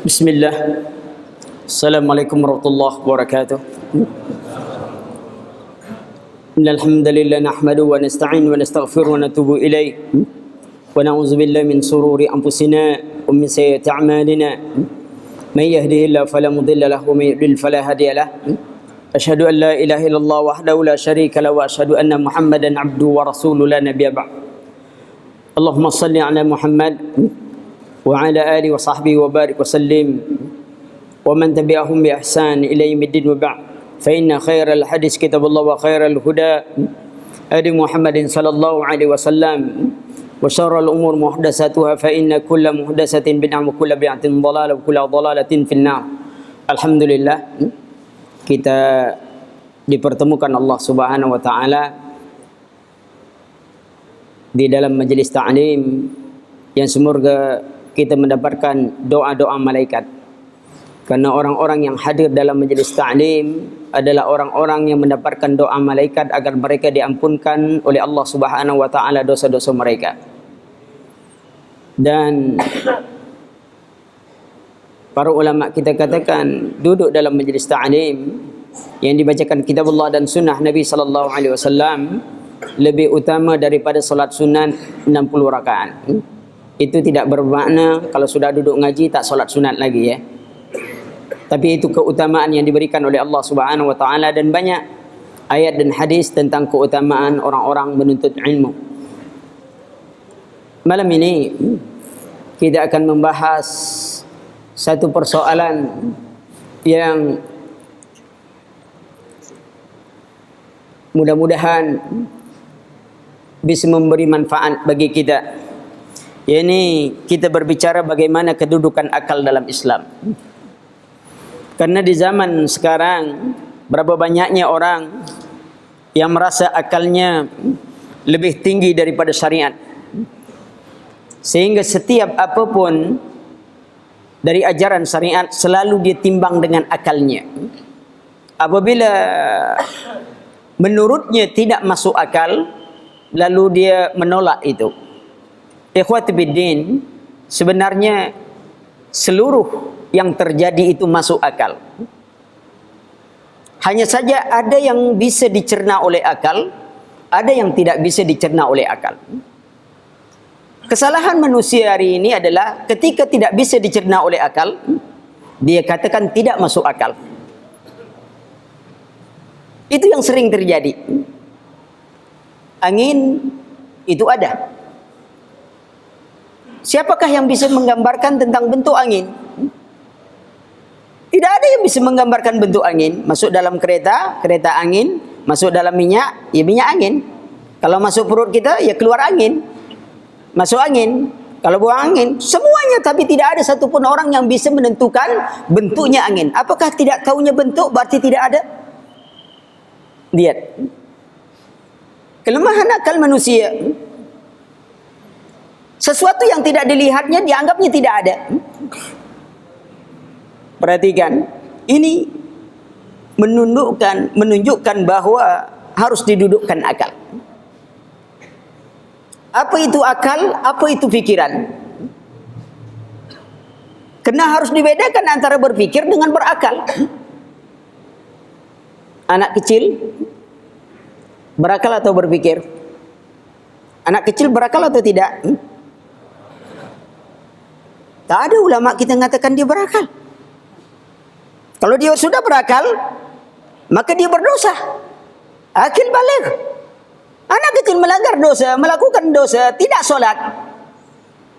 Bismillah. Assalamualaikum warahmatullahi wabarakatuh. Innal hamdalillah nahmaduhu wa nasta'inu wa nastaghfiruhu wa natubu ilayh. Wa na'udzu billahi min shururi anfusina wa min sayyiati a'malina. Man yahdihillahu fala mudilla lahu wa man yudlil fala hadiya lahu. Asyhadu an la ilaha illallah wahdahu la syarika lahu wa asyhadu anna Muhammadan 'abduhu wa rasuluhu la nabiyya ba'd. Allahumma shalli 'ala Muhammad wa 'ala alihi wa sahbihi wa barik wa sallim wa man tabi'ahum bi ihsan ila yaumiddin wa ba'd. Fa inna khairal hadis kitabullah wa khairal huda hadi Muhammadin sallallahu alaihi wasallam wa syarrul umur muhdatsatuha fa inna kulla muhdatsatin bid'ah wa kullu bid'atin dhalalah wa kullu dhalalatin finnar. Alhamdulillah, kita dipertemukan Allah Subhanahu wa taala di dalam majelis ta'lim yang semoga kita mendapatkan doa-doa malaikat. Karena orang-orang yang hadir dalam majelis ta'lim adalah orang-orang yang mendapatkan doa malaikat agar mereka diampunkan oleh Allah Subhanahu wa taala dosa-dosa mereka. Dan para ulama kita katakan duduk dalam majelis ta'lim yang dibacakan kitabullah dan sunnah Nabi sallallahu alaihi wasallam lebih utama daripada salat sunat 60 rakaat. Itu tidak bermakna kalau sudah duduk ngaji tak solat sunat lagi ya. Tapi itu keutamaan yang diberikan oleh Allah Subhanahu wa taala, dan banyak ayat dan hadis tentang keutamaan orang-orang menuntut ilmu. Malam ini kita akan membahas satu persoalan yang mudah-mudahan bisa memberi manfaat bagi kita. Ini kita berbicara bagaimana kedudukan akal dalam Islam. Karena di zaman sekarang berapa banyaknya orang yang merasa akalnya lebih tinggi daripada syariat. Sehingga setiap apapun dari ajaran syariat selalu dia timbang dengan akalnya. Apabila menurutnya tidak masuk akal, lalu dia menolak itu. Ikhwati biddin, sebenarnya seluruh yang terjadi itu masuk akal. Hanya saja ada yang bisa dicerna oleh akal, ada yang tidak bisa dicerna oleh akal. Kesalahan manusia hari ini adalah ketika tidak bisa dicerna oleh akal, dia katakan tidak masuk akal. Itu yang sering terjadi. Angin itu ada. Siapakah yang bisa menggambarkan tentang bentuk angin? Tidak ada yang bisa menggambarkan bentuk angin. Masuk dalam kereta, kereta angin. Masuk dalam minyak, ya minyak angin. Kalau masuk perut kita, ya keluar angin. Masuk angin. Kalau buang angin, semuanya. Tapi tidak ada satupun orang yang bisa menentukan bentuknya angin. Apakah tidak tahunya bentuk berarti tidak ada? Lihat. Kelemahan akal manusia. Sesuatu yang tidak dilihatnya dianggapnya tidak ada. Perhatikan, ini menunjukkan bahwa harus didudukkan akal. Apa itu akal? Apa itu pikiran? Karena harus dibedakan antara berpikir dengan berakal. Anak kecil berakal atau berpikir? Anak kecil berakal atau tidak? Tak ada ulama kita mengatakan dia berakal. Kalau dia sudah berakal, maka dia berdosa. Akil baligh. Anak kecil melanggar dosa, melakukan dosa, tidak solat.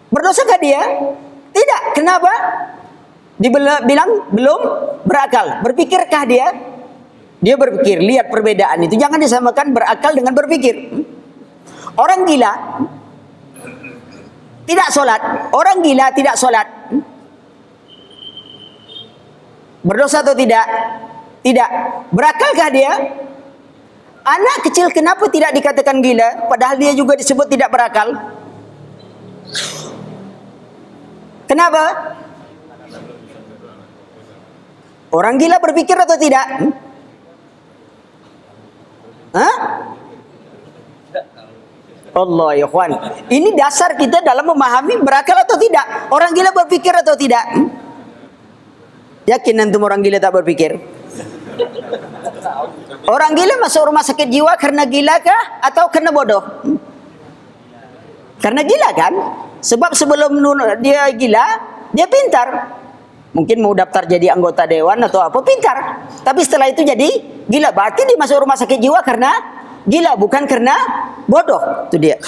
Berdosakah dia? Tidak. Kenapa? Dibilang belum berakal. Berpikirkah dia? Dia berpikir. Lihat perbedaan itu. Jangan disamakan berakal dengan berpikir. Orang gila tidak solat. Orang gila tidak solat. Berdosa atau tidak? Tidak. Berakalkah dia? Anak kecil kenapa tidak dikatakan gila? Padahal dia juga disebut tidak berakal. Kenapa? Orang gila berpikir atau tidak? Hah? Allah ya ikhwan. Ini dasar kita dalam memahami berakal atau tidak. Orang gila berpikir atau tidak. Yakin antum orang gila tak berpikir? Orang gila masuk rumah sakit jiwa karena gila kah atau karena bodoh? Karena gila kan? Sebab sebelum dia gila, dia pintar. Mungkin mau daftar jadi anggota dewan atau apa, pintar. Tapi setelah itu jadi gila. Berarti dia masuk rumah sakit jiwa karena gila, bukan karena bodoh. Itu dia.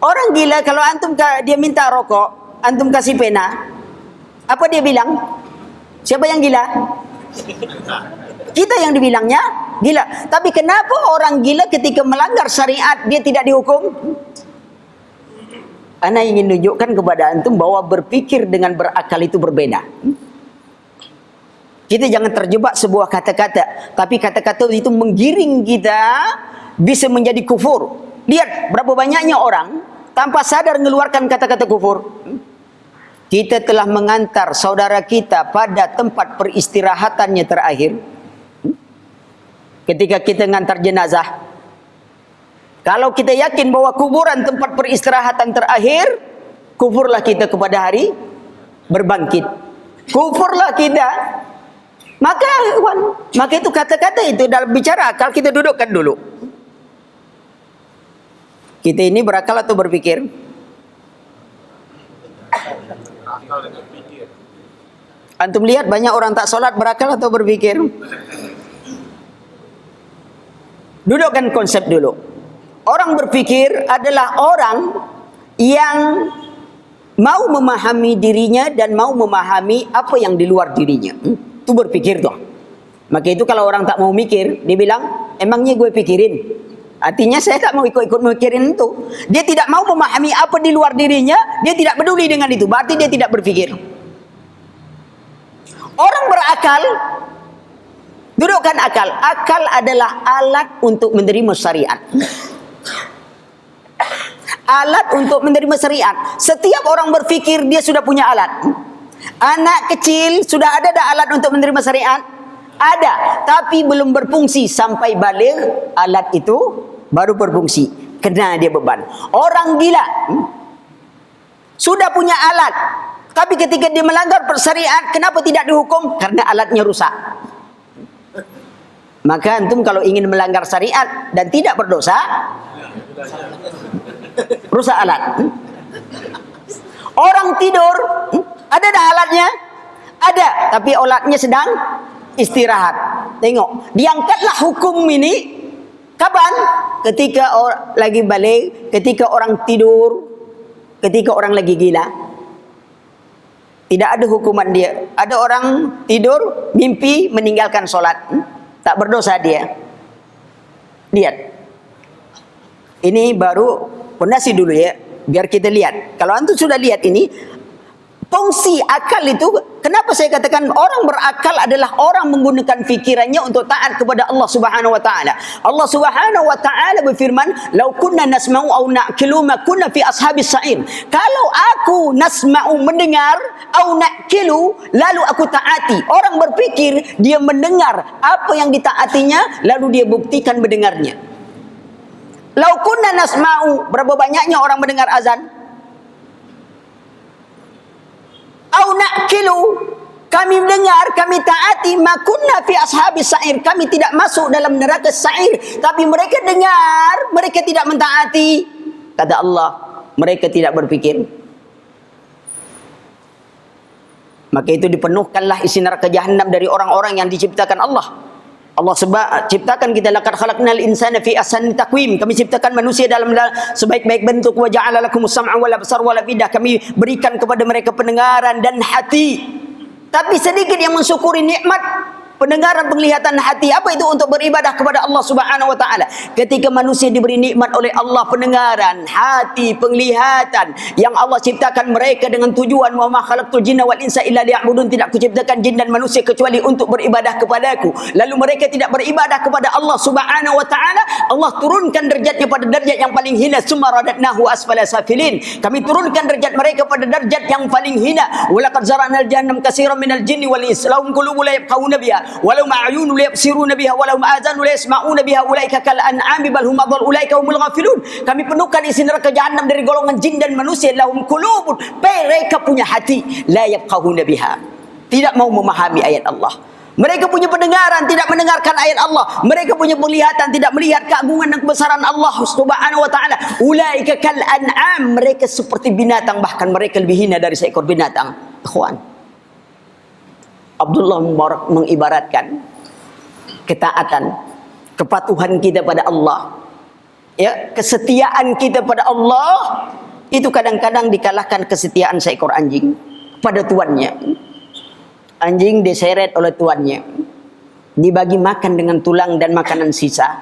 Orang gila kalau antum dia minta rokok, antum kasih pena, apa dia bilang? Siapa yang gila? Kita yang dibilangnya gila. Tapi kenapa orang gila ketika melanggar syariat dia tidak dihukum? Ana ingin tunjukkan kepada antum bahwa berpikir dengan berakal itu berbeda. Kita jangan terjebak sebuah kata-kata, tapi kata-kata itu menggiring kita bisa menjadi kufur. Lihat berapa banyaknya orang tanpa sadar mengeluarkan kata-kata kufur. Kita telah mengantar saudara kita pada tempat peristirahatannya terakhir. Ketika kita mengantar jenazah, kalau kita yakin bahwa kuburan tempat peristirahatan terakhir, kufurlah kita kepada hari berbangkit. Kufurlah kita. Maka itu kata-kata itu dalam bicara akal kita dudukkan dulu. Kita ini berakal atau berpikir? Antum lihat banyak orang tak sholat berakal atau berpikir? Dudukkan konsep dulu. Orang berpikir adalah orang yang mau memahami dirinya dan mau memahami apa yang di luar dirinya. Itu berpikir tuh. Maka itu kalau orang tak mau mikir, dia bilang, emangnya gue pikirin? Artinya saya tak mau ikut-ikut mikirin itu. Dia tidak mau memahami apa di luar dirinya, dia tidak peduli dengan itu. Berarti dia tidak berpikir. Orang berakal, dudukkan akal. Akal adalah alat untuk menerima syariat. Alat untuk menerima syariat. Setiap orang berpikir dia sudah punya alat. Anak kecil sudah ada alat untuk menerima syariat? Ada, tapi belum berfungsi sampai balik alat itu baru berfungsi. Kena dia beban. Orang gila sudah punya alat, tapi ketika dia melanggar syariat, kenapa tidak dihukum? Karena alatnya rusak. Maka antum kalau ingin melanggar syariat dan tidak berdosa, rusak alat. Orang tidur, ada dah alatnya? Ada, tapi alatnya sedang istirahat. Tengok, diangkatlah hukum ini kapan? Ketika lagi balik, ketika orang tidur, ketika orang lagi gila. Tidak ada hukuman dia. Ada orang tidur, mimpi meninggalkan sholat, tak berdosa dia. Lihat, ini baru fondasi dulu ya, biar kita lihat. Kalau antum sudah lihat ini, fungsi akal itu, kenapa saya katakan orang berakal adalah orang menggunakan fikirannya untuk taat kepada Allah Subhanahu wa taala. Allah Subhanahu wa taala berfirman, "Lau kunna nasma'u aw na'qilu ma kunna fi ashabis sa'ir." Kalau aku nasma'u mendengar, au na'qilu lalu aku taati. Orang berpikir dia mendengar apa yang ditaatinya lalu dia buktikan mendengarnya. Lau kunna nasma'u, berapa banyaknya orang mendengar azan? Au na'kilu, kami mendengar, kami taati, makunna fi ashabis sa'ir, kami tidak masuk dalam neraka sa'ir, tapi mereka dengar, mereka tidak mentaati. Kata Allah, mereka tidak berpikir. Maka itu dipenuhkanlah isi neraka jahanam dari orang-orang yang diciptakan Allah. Allah ciptakan kita, laqad khalaqnal insana fi ahsani taqwim. Kami ciptakan manusia dalam sebaik-baik bentuk. Wa ja'ala lakumus sam'a wal absar wal afidah. Kami berikan kepada mereka pendengaran dan hati. Tapi sedikit yang mensyukuri nikmat pendengaran, penglihatan, hati. Apa itu? Untuk beribadah kepada Allah Subhanahu wa taala. Ketika manusia diberi nikmat oleh Allah pendengaran, hati, penglihatan, yang Allah ciptakan mereka dengan tujuan, wa ma khalaqtul jinna wal insa illa liya'budun, tidak kuciptakan jin dan manusia kecuali untuk beribadah kepadaku. Lalu mereka tidak beribadah kepada Allah Subhanahu wa taala, Allah turunkan derajatnya pada derajat yang paling hina, summa radadnahu asfala safilin. Kami turunkan derajat mereka pada derajat yang paling hina. Wa laqad zara'nal jahannam katsiran minal jinni wal ins lahum qulubun la yafqahuna biha walau ma'ayunu liyabsiruna biha walau ma'azanu liyasma'una biha ulaika kal an'ami bal hum adall ulaika humul ghafilun. Kami penuhkan isi neraka jahanam dari golongan jin dan manusia, lahum qulubun, mereka punya hati, la yafqahuna biha, tidak mau memahami ayat Allah. Mereka punya pendengaran, tidak mendengarkan ayat Allah. Mereka punya penglihatan, tidak melihat keagungan dan kebesaran Allah Subhanahu wa taala. Ulaika kal an'am, mereka seperti binatang, bahkan mereka lebih hina dari seekor binatang. Ikhwan, Abdullah Mubarak mengibaratkan ketaatan, kepatuhan kita pada Allah, ya, kesetiaan kita pada Allah itu kadang-kadang dikalahkan kesetiaan seekor anjing pada tuannya. Anjing diseret oleh tuannya, dibagi makan dengan tulang dan makanan sisa,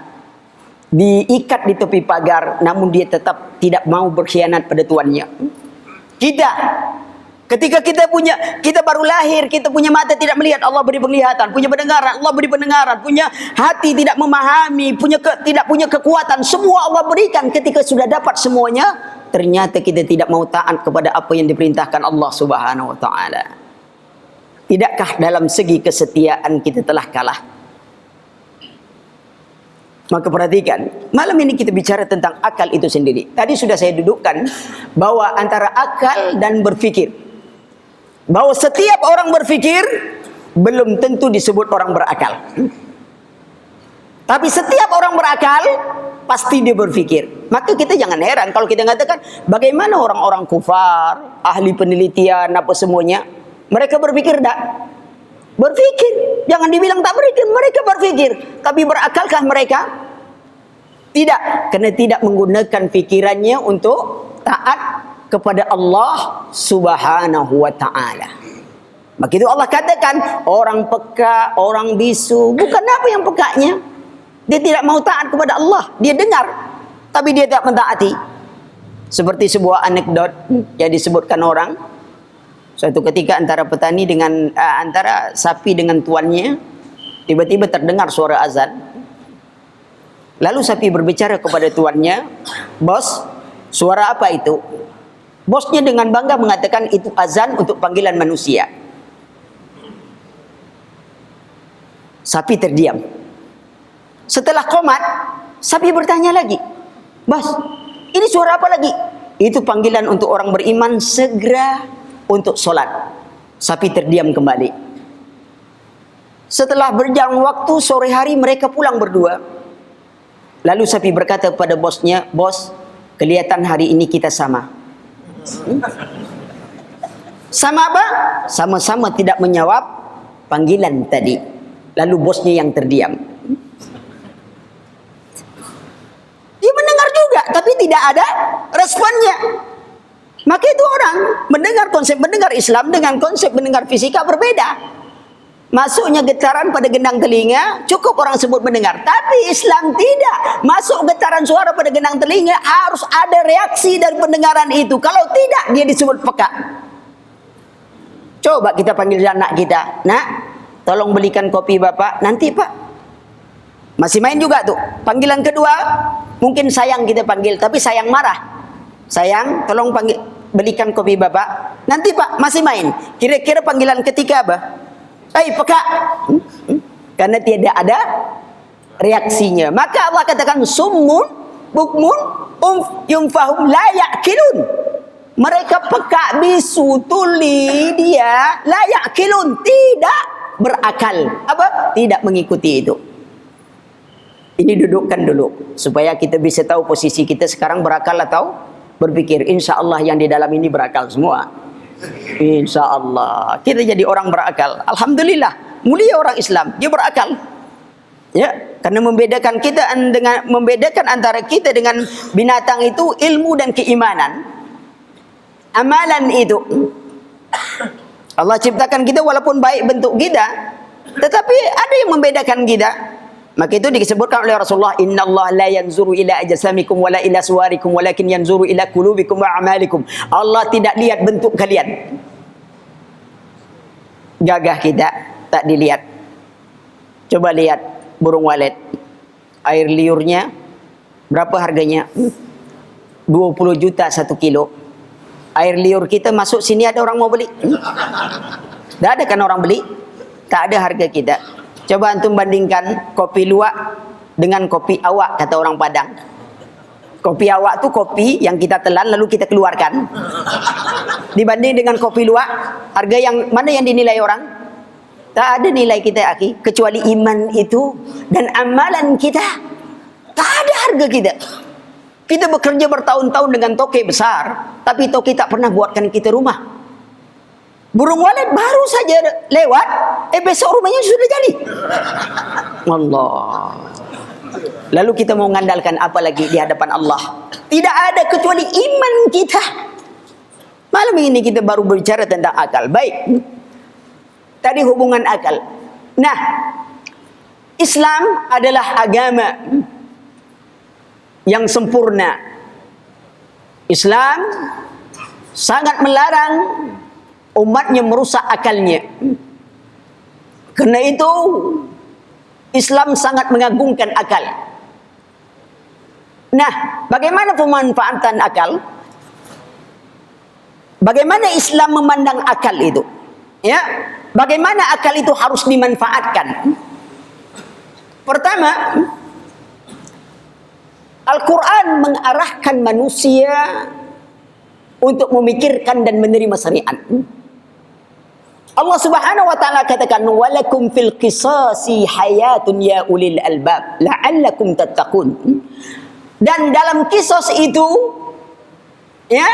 diikat di tepi pagar, namun dia tetap tidak mau berkhianat pada tuannya. Kita, ketika kita baru lahir, kita punya mata tidak melihat, Allah beri penglihatan, punya pendengaran, Allah beri pendengaran, punya hati tidak memahami, tidak punya kekuatan, semua Allah berikan. Ketika sudah dapat semuanya, ternyata kita tidak mau taat kepada apa yang diperintahkan Allah Subhanahu wa taala. Tidakkah dalam segi kesetiaan kita telah kalah? Maka perhatikan, malam ini kita bicara tentang akal itu sendiri. Tadi sudah saya dudukkan bahwa antara akal dan berfikir, bahwa setiap orang berfikir belum tentu disebut orang berakal. Tapi setiap orang berakal pasti dia berfikir. Maka kita jangan heran kalau kita katakan bagaimana orang-orang kufar, ahli penelitian apa semuanya, mereka berfikir tak? Berfikir. Jangan dibilang tak berfikir, mereka berfikir. Tapi berakalkah mereka? Tidak, karena tidak menggunakan pikirannya untuk taat kepada Allah Subhanahu wa taala. Maka itu Allah katakan orang peka, orang bisu, bukan apa yang pekanya. Dia tidak mau taat kepada Allah, dia dengar tapi dia tak mentaati. Seperti sebuah anekdot yang disebutkan orang, suatu ketika antara petani dengan antara sapi dengan tuannya, tiba-tiba terdengar suara azan. Lalu sapi berbicara kepada tuannya, "Bos, suara apa itu?" Bosnya dengan bangga mengatakan itu azan untuk panggilan manusia. Sapi terdiam. Setelah qomat, sapi bertanya lagi, "Bos, ini suara apa lagi?" "Itu panggilan untuk orang beriman segera untuk sholat." Sapi terdiam kembali. Setelah berjalan waktu, sore hari mereka pulang berdua. Lalu sapi berkata kepada bosnya, "Bos, kelihatan hari ini kita sama." Sama apa? Sama-sama tidak menjawab panggilan tadi. Lalu bosnya yang terdiam. Dia mendengar juga, tapi tidak ada responnya. Maka itu orang mendengar konsep mendengar Islam dengan konsep mendengar fisika berbeda. Masuknya getaran pada gendang telinga, cukup orang sebut mendengar. Tapi Islam tidak. Masuk getaran suara pada gendang telinga, harus ada reaksi dari pendengaran itu. Kalau tidak, dia disebut peka. Coba kita panggil anak kita, "Nak, tolong belikan kopi bapak." "Nanti pak." Masih main juga tuh. Panggilan kedua, mungkin sayang kita panggil, tapi sayang marah. "Sayang, tolong belikan kopi bapak." "Nanti pak." Masih main. Kira-kira panggilan ketiga apa? Peka. Karena tidak ada reaksinya. Maka Allah katakan summun bukmun yumfahum la ya'kilun. Mereka peka, bisu, tuli, dia la ya'kilun, tidak berakal. Apa? Tidak mengikuti itu. Ini dudukkan dulu supaya kita bisa tahu posisi kita sekarang, berakal atau berpikir. Insya Allah yang di dalam ini berakal semua. Insya Allah kita jadi orang berakal. Alhamdulillah, mulia orang Islam, dia berakal. Ya, karena membedakan antara kita dengan binatang itu ilmu dan keimanan. Amalan itu Allah ciptakan kita walaupun baik bentuk kita, tetapi ada yang membedakan kita. Maka itu disebutkan oleh Rasulullah, "Innallaha la yanzuru ila ajsamikum wala ila suwarikum walakin yanzuru ila qulubikum wa a'malikum." Allah tidak lihat bentuk kalian. Gagah kita tak dilihat. Coba lihat burung walet. Air liurnya berapa harganya? 20 juta 1 kilo. Air liur kita masuk sini, ada orang mau beli? Tak ada kan orang beli? Tak ada harga kita. Coba antum bandingkan kopi luwak dengan kopi awak, kata orang Padang. Kopi awak tu kopi yang kita telan lalu kita keluarkan. Dibanding dengan kopi luwak, harga yang mana yang dinilai orang? Tak ada nilai kita, akhi, kecuali iman itu dan amalan kita. Tak ada harga kita. Kita bekerja bertahun-tahun dengan toke besar, tapi toke tak pernah buatkan kita rumah. Burung walet baru saja lewat, besok rumahnya sudah jadi. Allah. Lalu kita mau mengandalkan apa lagi di hadapan Allah? Tidak ada kecuali iman kita. Malam ini kita baru berbicara tentang akal. Baik. Tadi hubungan akal. Nah, Islam adalah agama yang sempurna. Islam sangat melarang umatnya merusak akalnya. Karena itu Islam sangat mengagungkan akal. Nah, bagaimana pemanfaatan akal? Bagaimana Islam memandang akal itu? Ya, bagaimana akal itu harus dimanfaatkan? Pertama, Al-Quran mengarahkan manusia untuk memikirkan dan menerima syariat. Allah Subhanahu wa taala katakan, "Walakum fil qisasi hayatun ya ulil albab la'allakum tattaqun." Dan dalam kisos itu, ya,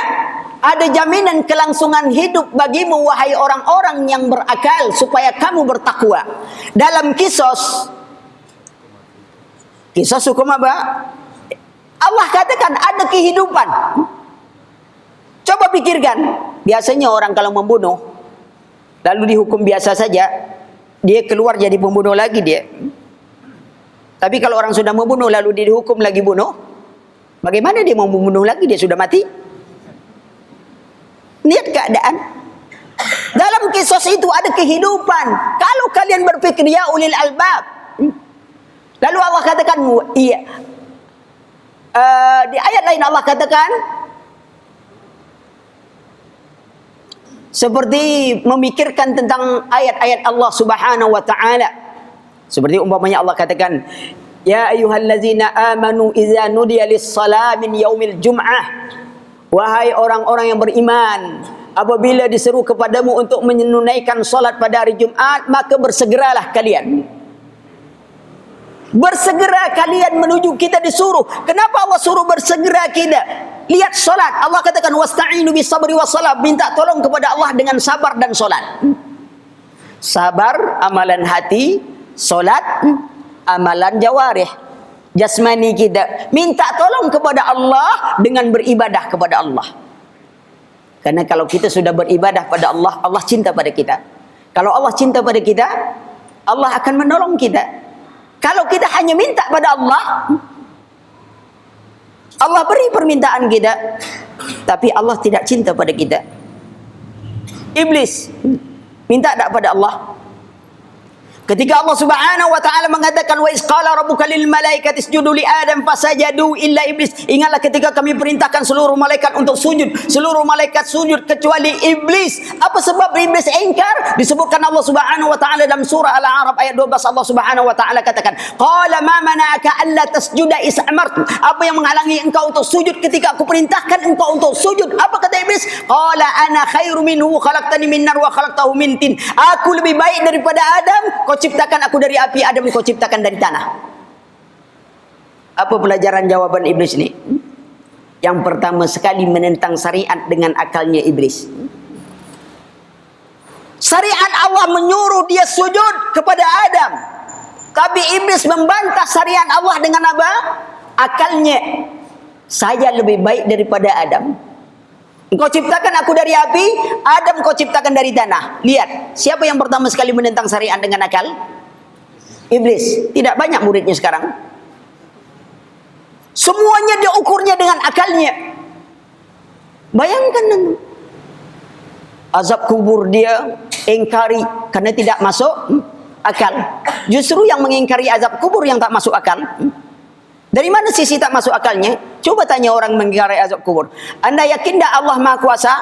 ada jaminan kelangsungan hidup bagimu wahai orang-orang yang berakal supaya kamu bertakwa. Dalam kisos hukum apa? Allah katakan ada kehidupan. Coba pikirkan, biasanya orang kalau membunuh lalu dihukum biasa saja, dia keluar jadi pembunuh lagi dia. Tapi kalau orang sudah membunuh lalu dia dihukum lagi bunuh, bagaimana dia mau membunuh lagi? Dia sudah mati. Lihat keadaan. Dalam kisos itu ada kehidupan. Kalau kalian berpikir ya ulil albab. Lalu Allah katakan, iya. Di ayat lain Allah katakan, seperti memikirkan tentang ayat-ayat Allah Subhanahu wa taala. Seperti umpamanya Allah katakan, ya ayyuhallazina amanu idza nudiya lis-shalah min yaumil jum'ah. Wahai orang-orang yang beriman, apabila diseru kepadamu untuk menunaikan salat pada hari Jumat, maka bersegeralah kalian. Bersegera kalian menuju, kita disuruh. Kenapa Allah suruh bersegera kita? Lihat salat. Allah katakan wasta'inu bis sabri was salat. Minta tolong kepada Allah dengan sabar dan salat. Sabar amalan hati, salat amalan jawarih, jasmani kita. Minta tolong kepada Allah dengan beribadah kepada Allah. Karena kalau kita sudah beribadah pada Allah, Allah cinta pada kita. Kalau Allah cinta pada kita, Allah akan menolong kita. Kalau kita hanya minta pada Allah, Allah beri permintaan kita, tapi Allah tidak cinta pada kita. Iblis minta tak pada Allah? Ketika Allah Subhanahu wa taala mengatakan wa isqala rabbuka lil malaikati isjudu li adam fasajadu illa iblis. Ingatlah ketika kami perintahkan seluruh malaikat untuk sujud, seluruh malaikat sujud kecuali iblis. Apa sebab iblis ingkar? Disebutkan Allah Subhanahu wa taala dalam surah Al-A'raf ayat 12. Allah Subhanahu wa taala katakan, qala ma mana'aka alla tasjuda is amartu. Apa yang menghalangi engkau untuk sujud ketika aku perintahkan engkau untuk sujud? Apa kata iblis? Qala ana khairu minhu khalaqtani min nar wa khalaqtahu min tin. Aku lebih baik daripada Adam, kau ciptakan aku dari api, Adam kau ciptakan dari tanah. Apa pelajaran jawaban iblis ini? Yang pertama sekali menentang syariat dengan akalnya iblis. Syariat Allah menyuruh dia sujud kepada Adam, tapi iblis membantah syariat Allah dengan apa? Akalnya. Saya lebih baik daripada Adam. Engkau ciptakan aku dari api, Adam kau ciptakan dari tanah. Lihat, siapa yang pertama sekali menentang syariat dengan akal? Iblis. Tidak banyak muridnya sekarang. Semuanya diukurnya dengan akalnya. Bayangkan nanti. Azab kubur dia ingkari karena tidak masuk akal. Justru yang mengingkari azab kubur yang tak masuk akal. Dari mana sisi tak masuk akalnya? Coba tanya orang mengingkari azab kubur. Anda yakin tak Allah Maha Kuasa?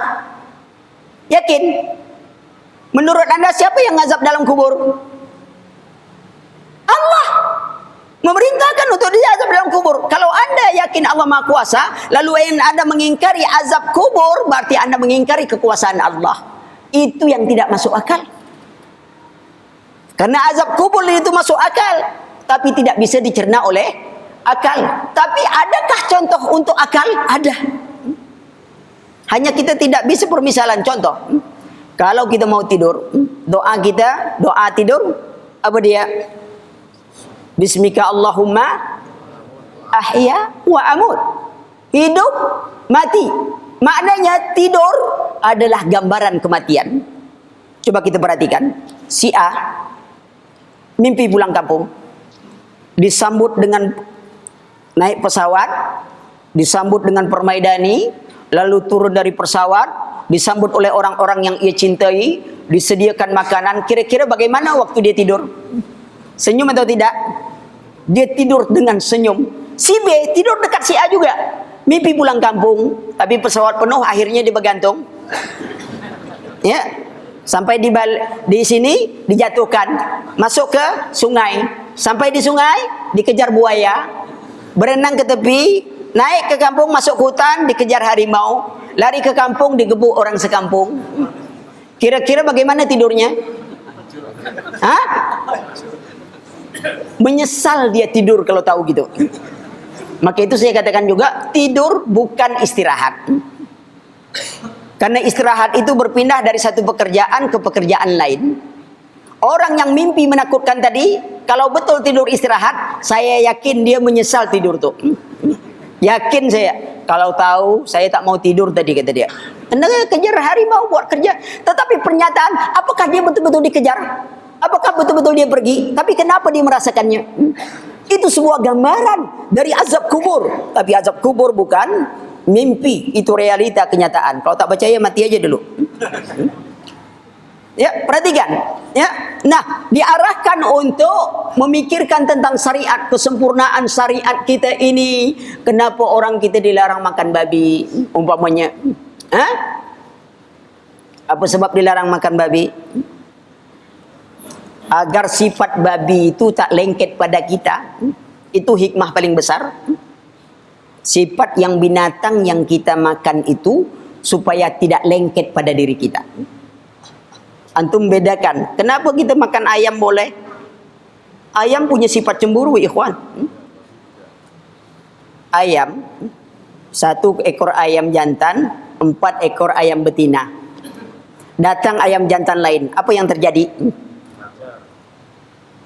Yakin? Menurut anda siapa yang azab dalam kubur? Allah memerintahkan untuk diazab dalam kubur. Kalau anda yakin Allah Maha Kuasa, lalu anda mengingkari azab kubur, berarti anda mengingkari kekuasaan Allah. Itu yang tidak masuk akal. Karena azab kubur itu masuk akal, tapi tidak bisa dicerna oleh akal. Tapi adakah contoh untuk akal? Ada. Hanya kita tidak bisa permisalan. Contoh, kalau kita mau tidur, doa kita, doa tidur, apa dia? Bismika Allahumma ahya wa amut. Hidup, mati. Maknanya tidur adalah gambaran kematian. Coba kita perhatikan. Si A mimpi pulang kampung, disambut dengan naik pesawat, disambut dengan permaidani, lalu turun dari pesawat, disambut oleh orang-orang yang ia cintai, disediakan makanan. Kira-kira bagaimana waktu dia tidur? Senyum atau tidak? Dia tidur dengan senyum. Si B tidur dekat si A juga, mimpi pulang kampung, tapi pesawat penuh, akhirnya dia bergantung. Ya. Sampai di sini dijatuhkan, masuk ke sungai. Sampai di sungai dikejar buaya, berenang ke tepi, naik ke kampung, masuk ke hutan, dikejar harimau, lari ke kampung, digebuk orang sekampung. Kira-kira bagaimana tidurnya? Hah? Menyesal dia tidur kalau tahu gitu. Maka itu saya katakan juga, tidur bukan istirahat. Karena istirahat itu berpindah dari satu pekerjaan ke pekerjaan lain. Orang yang mimpi menakutkan tadi, kalau betul tidur istirahat, saya yakin dia menyesal tidur tuh. Yakin saya. Kalau tahu saya tak mau tidur tadi, kata dia. Anda kejar harimau buat kerja. Tetapi pernyataan, apakah dia betul-betul dikejar? Apakah betul-betul dia pergi? Tapi kenapa dia merasakannya? Itu sebuah gambaran dari azab kubur. Tapi azab kubur bukan mimpi, itu realita kenyataan. Kalau tak percaya mati aja dulu. Ya, perhatikan. Ya, nah, diarahkan untuk memikirkan tentang syariat, kesempurnaan syariat kita ini. Kenapa orang kita dilarang makan babi, umpamanya? Hah? Apa sebab dilarang makan babi? Agar sifat babi itu tak lengket pada kita. Itu hikmah paling besar. Sifat yang binatang yang kita makan itu supaya tidak lengket pada diri kita. Antum bedakan, kenapa kita makan ayam boleh? Ayam punya sifat cemburu, ikhwan. Ayam, 1 ekor ayam jantan, 4 ekor ayam betina. Datang ayam jantan lain, apa yang terjadi?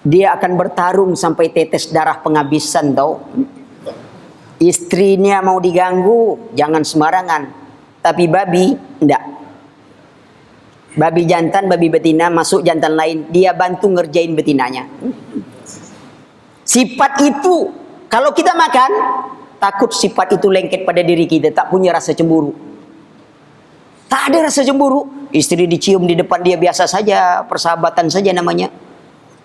Dia akan bertarung sampai tetes darah penghabisan, tau? Istrinya mau diganggu, jangan sembarangan. Tapi babi, enggak. Babi jantan, babi betina, masuk jantan lain, dia bantu ngerjain betinanya. Sifat itu, kalau kita makan, takut sifat itu lengket pada diri kita, tak punya rasa cemburu. Tak ada rasa cemburu. Istri dicium di depan dia biasa saja, persahabatan saja namanya.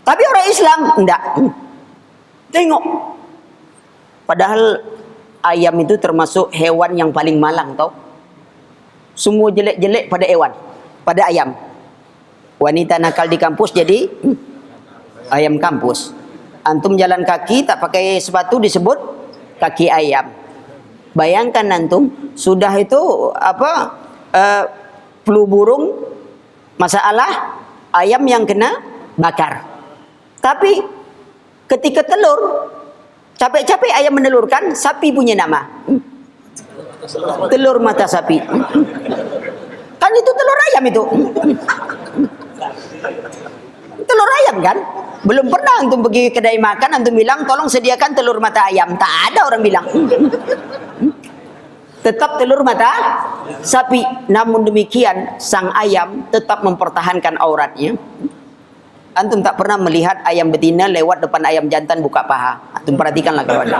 Tapi orang Islam, enggak. Tengok. Padahal ayam itu termasuk hewan yang paling malang, tau? Semua jelek-jelek pada hewan, pada ayam. Wanita nakal di kampus jadi ayam kampus. Antum jalan kaki tak pakai sepatu disebut kaki ayam. Bayangkan antum sudah itu flu burung, masalah ayam yang kena bakar. Tapi ketika telur, capek-capek ayam menelurkan, sapi punya nama. Telur mata sapi. Kan itu telur ayam itu. Telur ayam kan? Belum pernah antum pergi kedai makan, antum bilang, tolong sediakan telur mata ayam. Tak ada orang bilang. Tetap telur mata sapi. Namun demikian, sang ayam tetap mempertahankan auratnya. Antum tak pernah melihat ayam betina lewat depan ayam jantan buka paha. Antum perhatikanlah kalau ada.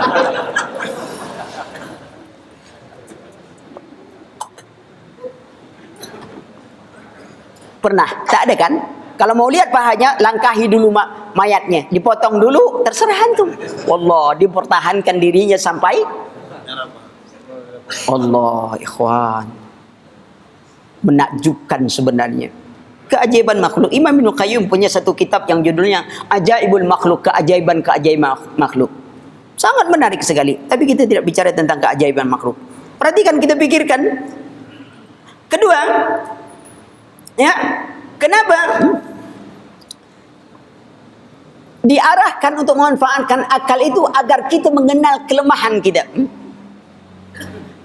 Pernah? Tak ada kan? Kalau mau lihat pahanya, langkahi dulu mayatnya. Dipotong dulu, terserah antum. Wallah, dipertahankan dirinya sampai Allah, ikhwan. Menakjubkan sebenarnya. Keajaiban makhluk. Imam Ibnu Qayyim punya satu kitab yang judulnya Ajaibul Makhluk, keajaiban makhluk. Sangat menarik sekali. Tapi kita tidak bicara tentang keajaiban makhluk. Perhatikan, kita pikirkan. Kedua, ya, kenapa diarahkan untuk memanfaatkan akal itu agar kita mengenal kelemahan kita.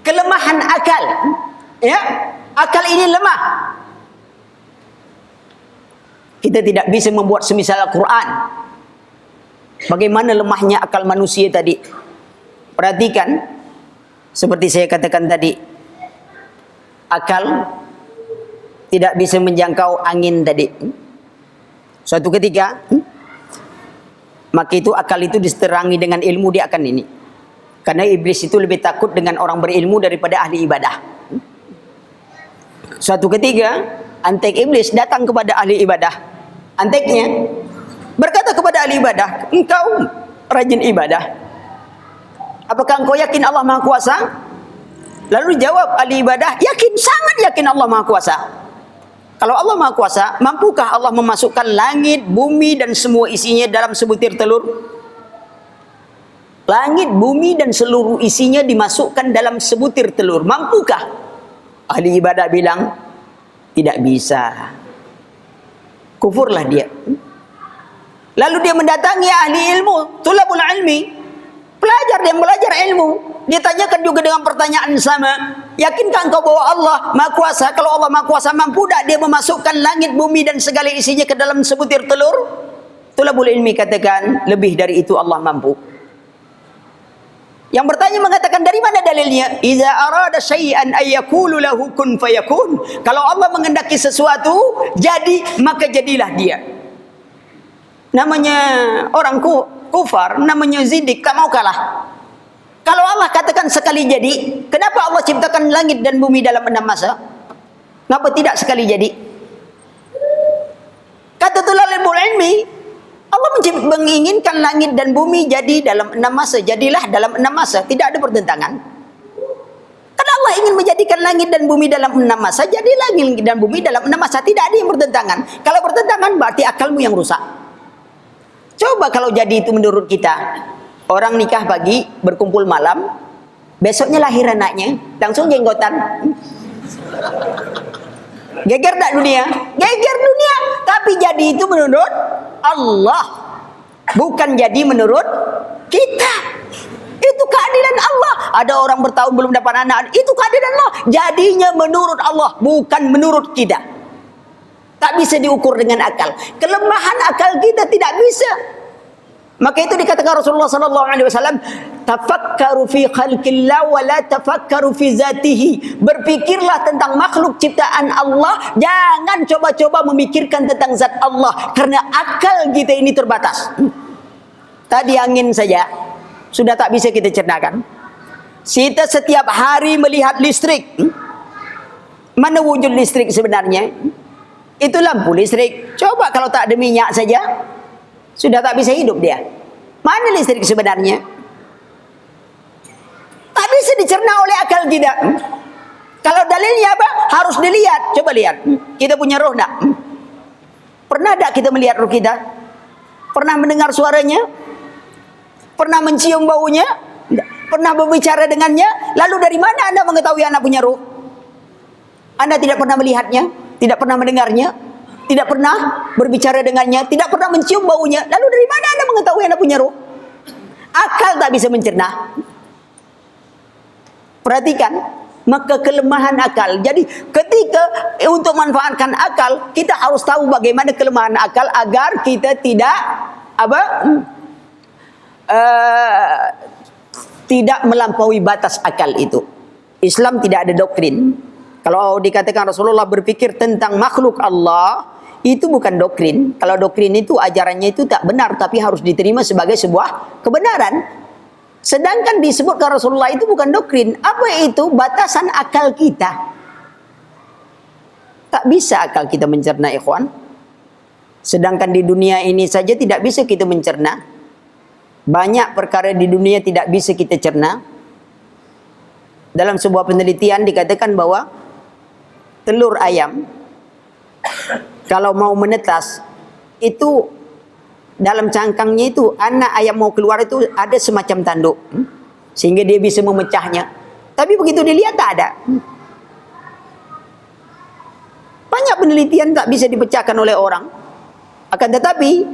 Kelemahan akal. Ya, akal ini lemah. Kita tidak bisa membuat semisal Al-Quran. Bagaimana lemahnya akal manusia tadi. Perhatikan, seperti saya katakan tadi, akal tidak bisa menjangkau angin tadi. Suatu ketika, maka itu akal itu diseterangi dengan ilmu, dia akan ini. Karena iblis itu lebih takut dengan orang berilmu daripada ahli ibadah. Suatu ketika, antek iblis datang kepada ahli ibadah. Anteknya berkata kepada ahli ibadah, engkau rajin ibadah, apakah engkau yakin Allah Maha Kuasa? Lalu jawab ahli ibadah, yakin, sangat yakin Allah Maha Kuasa. Kalau Allah Maha Kuasa, mampukah Allah memasukkan langit, bumi dan semua isinya dalam sebutir telur? Langit, bumi dan seluruh isinya dimasukkan dalam sebutir telur, mampukah? Ahli ibadah bilang, tidak bisa. Kufurlah dia. Lalu dia mendatangi ahli ilmu, tulabul ilmi, pelajar yang belajar ilmu. Dia tanyakan juga dengan pertanyaan sama, yakinkah engkau bahwa Allah Maha Kuasa? Kalau Allah Maha Kuasa, mampu tak dia memasukkan langit, bumi dan segala isinya ke dalam sebutir telur? Tulabul ilmi katakan, lebih dari itu Allah mampu. Yang bertanya mengatakan, dari mana dalilnya? Iza arada syai'an ayyakulu lahu kun fayakun. Kalau Allah mengendaki sesuatu, jadi, maka jadilah dia. Namanya orang kufar, namanya zindik, tak mau kalah. Kalau Allah katakan sekali jadi, kenapa Allah ciptakan langit dan bumi dalam 6 masa? Kenapa tidak sekali jadi? Kata tulabul ilmi, Allah menginginkan langit dan bumi jadi dalam 6 masa. Jadilah dalam 6 masa. Tidak ada pertentangan. Karena Allah ingin menjadikan langit dan bumi dalam 6 masa, jadi langit dan bumi dalam 6 masa. Tidak ada yang bertentangan. Kalau bertentangan berarti akalmu yang rusak. Coba kalau jadi itu menurut kita. Orang nikah pagi, berkumpul malam, besoknya lahir anaknya, langsung jenggotan. Geger tak dunia? Geger dunia. Tapi jadi itu menurut Allah, bukan jadi menurut kita. Itu keadilan Allah. Ada orang bertahun belum dapat anak, itu keadilan Allah. Jadinya menurut Allah, bukan menurut kita. Tak bisa diukur dengan akal. Kelemahan akal kita tidak bisa. Maka itu dikatakan Rasulullah SAW, tafakkaru fi khalqillah wa la tafakkaru fi zatihi. Berpikirlah tentang makhluk ciptaan Allah, jangan coba-coba memikirkan tentang zat Allah, karena akal kita ini terbatas. Tadi angin saja sudah tak bisa kita cernakan. Kita setiap hari melihat listrik. Mana wujud listrik sebenarnya? Itu lampu listrik. Coba kalau tak ada minyak saja, sudah tak bisa hidup dia. Mana listrik sebenarnya? Tak bisa dicerna oleh akal kita. Kalau dalilnya apa? Harus dilihat. Coba lihat. Kita punya roh tak? Pernah tak kita melihat roh kita? Pernah mendengar suaranya? Pernah mencium baunya? Pernah berbicara dengannya? Lalu dari mana anda mengetahui anda punya roh? Anda tidak pernah melihatnya? Tidak pernah mendengarnya? Tidak pernah berbicara dengannya, tidak pernah mencium baunya. Lalu dari mana anda mengetahui anda punya roh? Akal tak bisa mencerna. Perhatikan, maka kelemahan akal. Jadi ketika untuk manfaatkan akal, kita harus tahu bagaimana kelemahan akal agar kita tidak tidak melampaui batas akal itu. Islam tidak ada doktrin. Kalau dikatakan Rasulullah berpikir tentang makhluk Allah, itu bukan doktrin. Kalau doktrin itu ajarannya itu tak benar, tapi harus diterima sebagai sebuah kebenaran. Sedangkan disebutkan Rasulullah itu bukan doktrin. Apa itu? Batasan akal kita. Tak bisa akal kita mencerna, ikhwan. Sedangkan di dunia ini saja tidak bisa kita mencerna. Banyak perkara di dunia tidak bisa kita cerna. Dalam sebuah penelitian dikatakan bahwa telur ayam kalau mau menetas, itu dalam cangkangnya itu anak ayam mau keluar itu ada semacam tanduk, sehingga dia bisa memecahnya. Tapi begitu dilihat tak ada. Banyak penelitian tak bisa dipecahkan oleh orang. Akan tetapi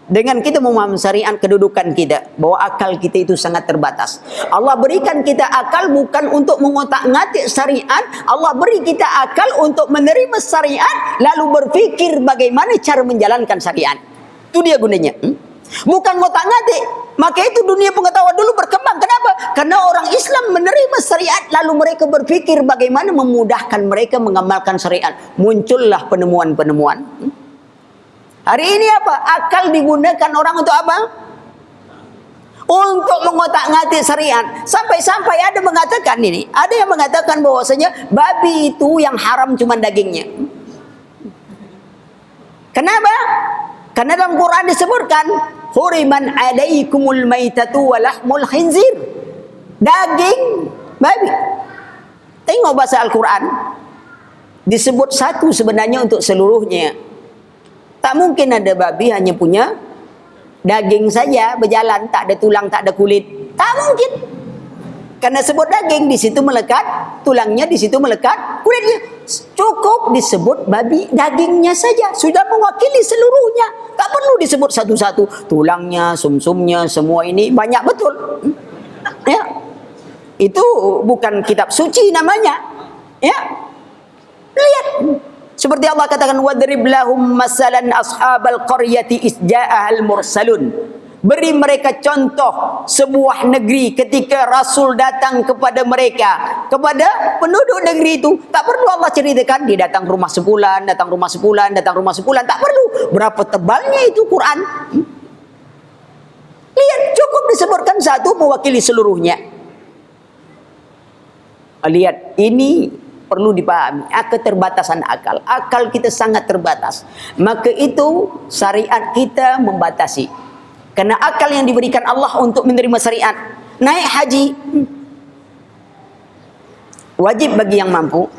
Dengan kita memahami syariat, kedudukan kita, bahwa akal kita itu sangat terbatas. Allah berikan kita akal bukan untuk mengotak-ngatik syariat. Allah beri kita akal untuk menerima syariat, lalu berfikir bagaimana cara menjalankan syariat. Itu dia gunanya. Bukan ngotak-ngatik. Maka itu dunia pengetahuan dulu berkembang. Kenapa? Karena orang Islam menerima syariat, lalu mereka berfikir bagaimana memudahkan mereka mengamalkan syariat. Muncullah penemuan-penemuan. Hari ini apa? Akal digunakan orang untuk apa? Untuk mengotak-ngatik syariat. Sampai-sampai ada mengatakan ini. Ada yang mengatakan bahwasanya babi itu yang haram cuma dagingnya. Kenapa? Karena dalam Quran disebutkan, huriman alaikumul maitatu walahmul khinzir. Daging babi. Tengok bahasa Al-Quran. Disebut satu sebenarnya untuk seluruhnya. Tak mungkin ada babi hanya punya daging saja berjalan, tak ada tulang, tak ada kulit. Tak mungkin. Karena sebut daging, di situ melekat tulangnya, di situ melekat kulitnya. Cukup disebut babi dagingnya saja, sudah mewakili seluruhnya. Tak perlu disebut satu-satu. Tulangnya, sumsumnya, semua ini banyak betul. Ya. Itu bukan kitab suci namanya. Ya. Lihat. Seperti Allah katakan, wadrib lahum masalan ashabal qaryati isja'ahal mursalun. Beri mereka contoh sebuah negeri ketika Rasul datang kepada mereka, kepada penduduk negeri itu. Tak perlu Allah ceritakan dia datang rumah sebulan, datang rumah sebulan, datang rumah sebulan. Tak perlu. Berapa tebalnya itu Quran? Lihat, cukup disebutkan satu mewakili seluruhnya. Lihat, ini perlu dipahami, keterbatasan akal. Akal kita sangat terbatas. Maka itu syariat kita membatasi. Karena akal yang diberikan Allah untuk menerima syariat. Naik haji wajib bagi yang mampu.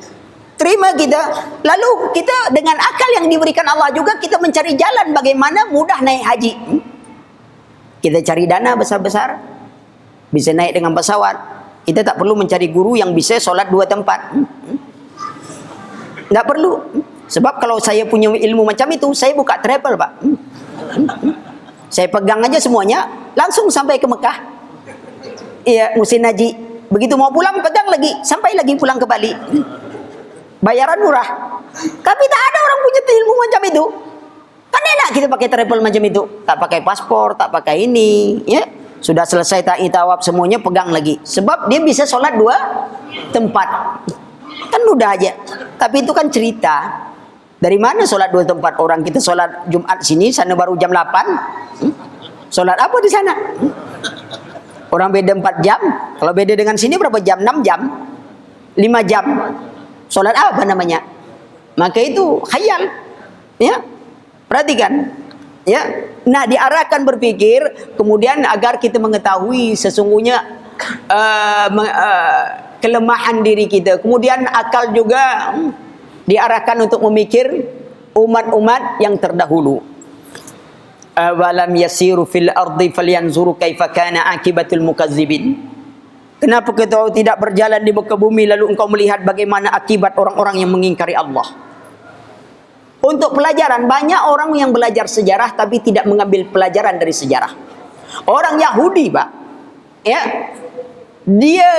Terima kita. Lalu kita dengan akal yang diberikan Allah juga, kita mencari jalan bagaimana mudah naik haji. Kita cari dana besar-besar, bisa naik dengan pesawat. Kita tak perlu mencari guru yang bisa solat 2 tempat. Tak perlu. Sebab kalau saya punya ilmu macam itu, saya buka travel, Pak. Saya pegang aja semuanya, langsung sampai ke Mekah. Iya, musim haji. Begitu mau pulang, pegang lagi, sampai lagi pulang ke Bali. Bayaran murah. Tapi tak ada orang punya ilmu macam itu. Kan enak kita pakai travel macam itu. Tak pakai paspor, tak pakai ini. Ya. Sudah selesai tawaf semuanya, pegang lagi. Sebab dia bisa sholat 2 tempat. Kan mudah aja. Tapi itu kan cerita. Dari mana sholat 2 tempat? Orang kita sholat Jumat sini, sana baru jam 8. Sholat apa di sana? Orang beda 4 jam. Kalau beda dengan sini berapa jam? 6 jam. 5 jam. Sholat apa namanya? Maka itu khayal. Ya. Perhatikan. Ya. Nah, diarahkan berpikir kemudian agar kita mengetahui sesungguhnya kelemahan diri kita. Kemudian akal juga diarahkan untuk memikir umat-umat yang terdahulu. Awalam yasiru fil ardi falyanzuru kaifa kana akibatul mukazzibin. Kenapa kau tidak berjalan di muka bumi lalu engkau melihat bagaimana akibat orang-orang yang mengingkari Allah? Untuk pelajaran, banyak orang yang belajar sejarah tapi tidak mengambil pelajaran dari sejarah. Orang Yahudi, Pak, ya, dia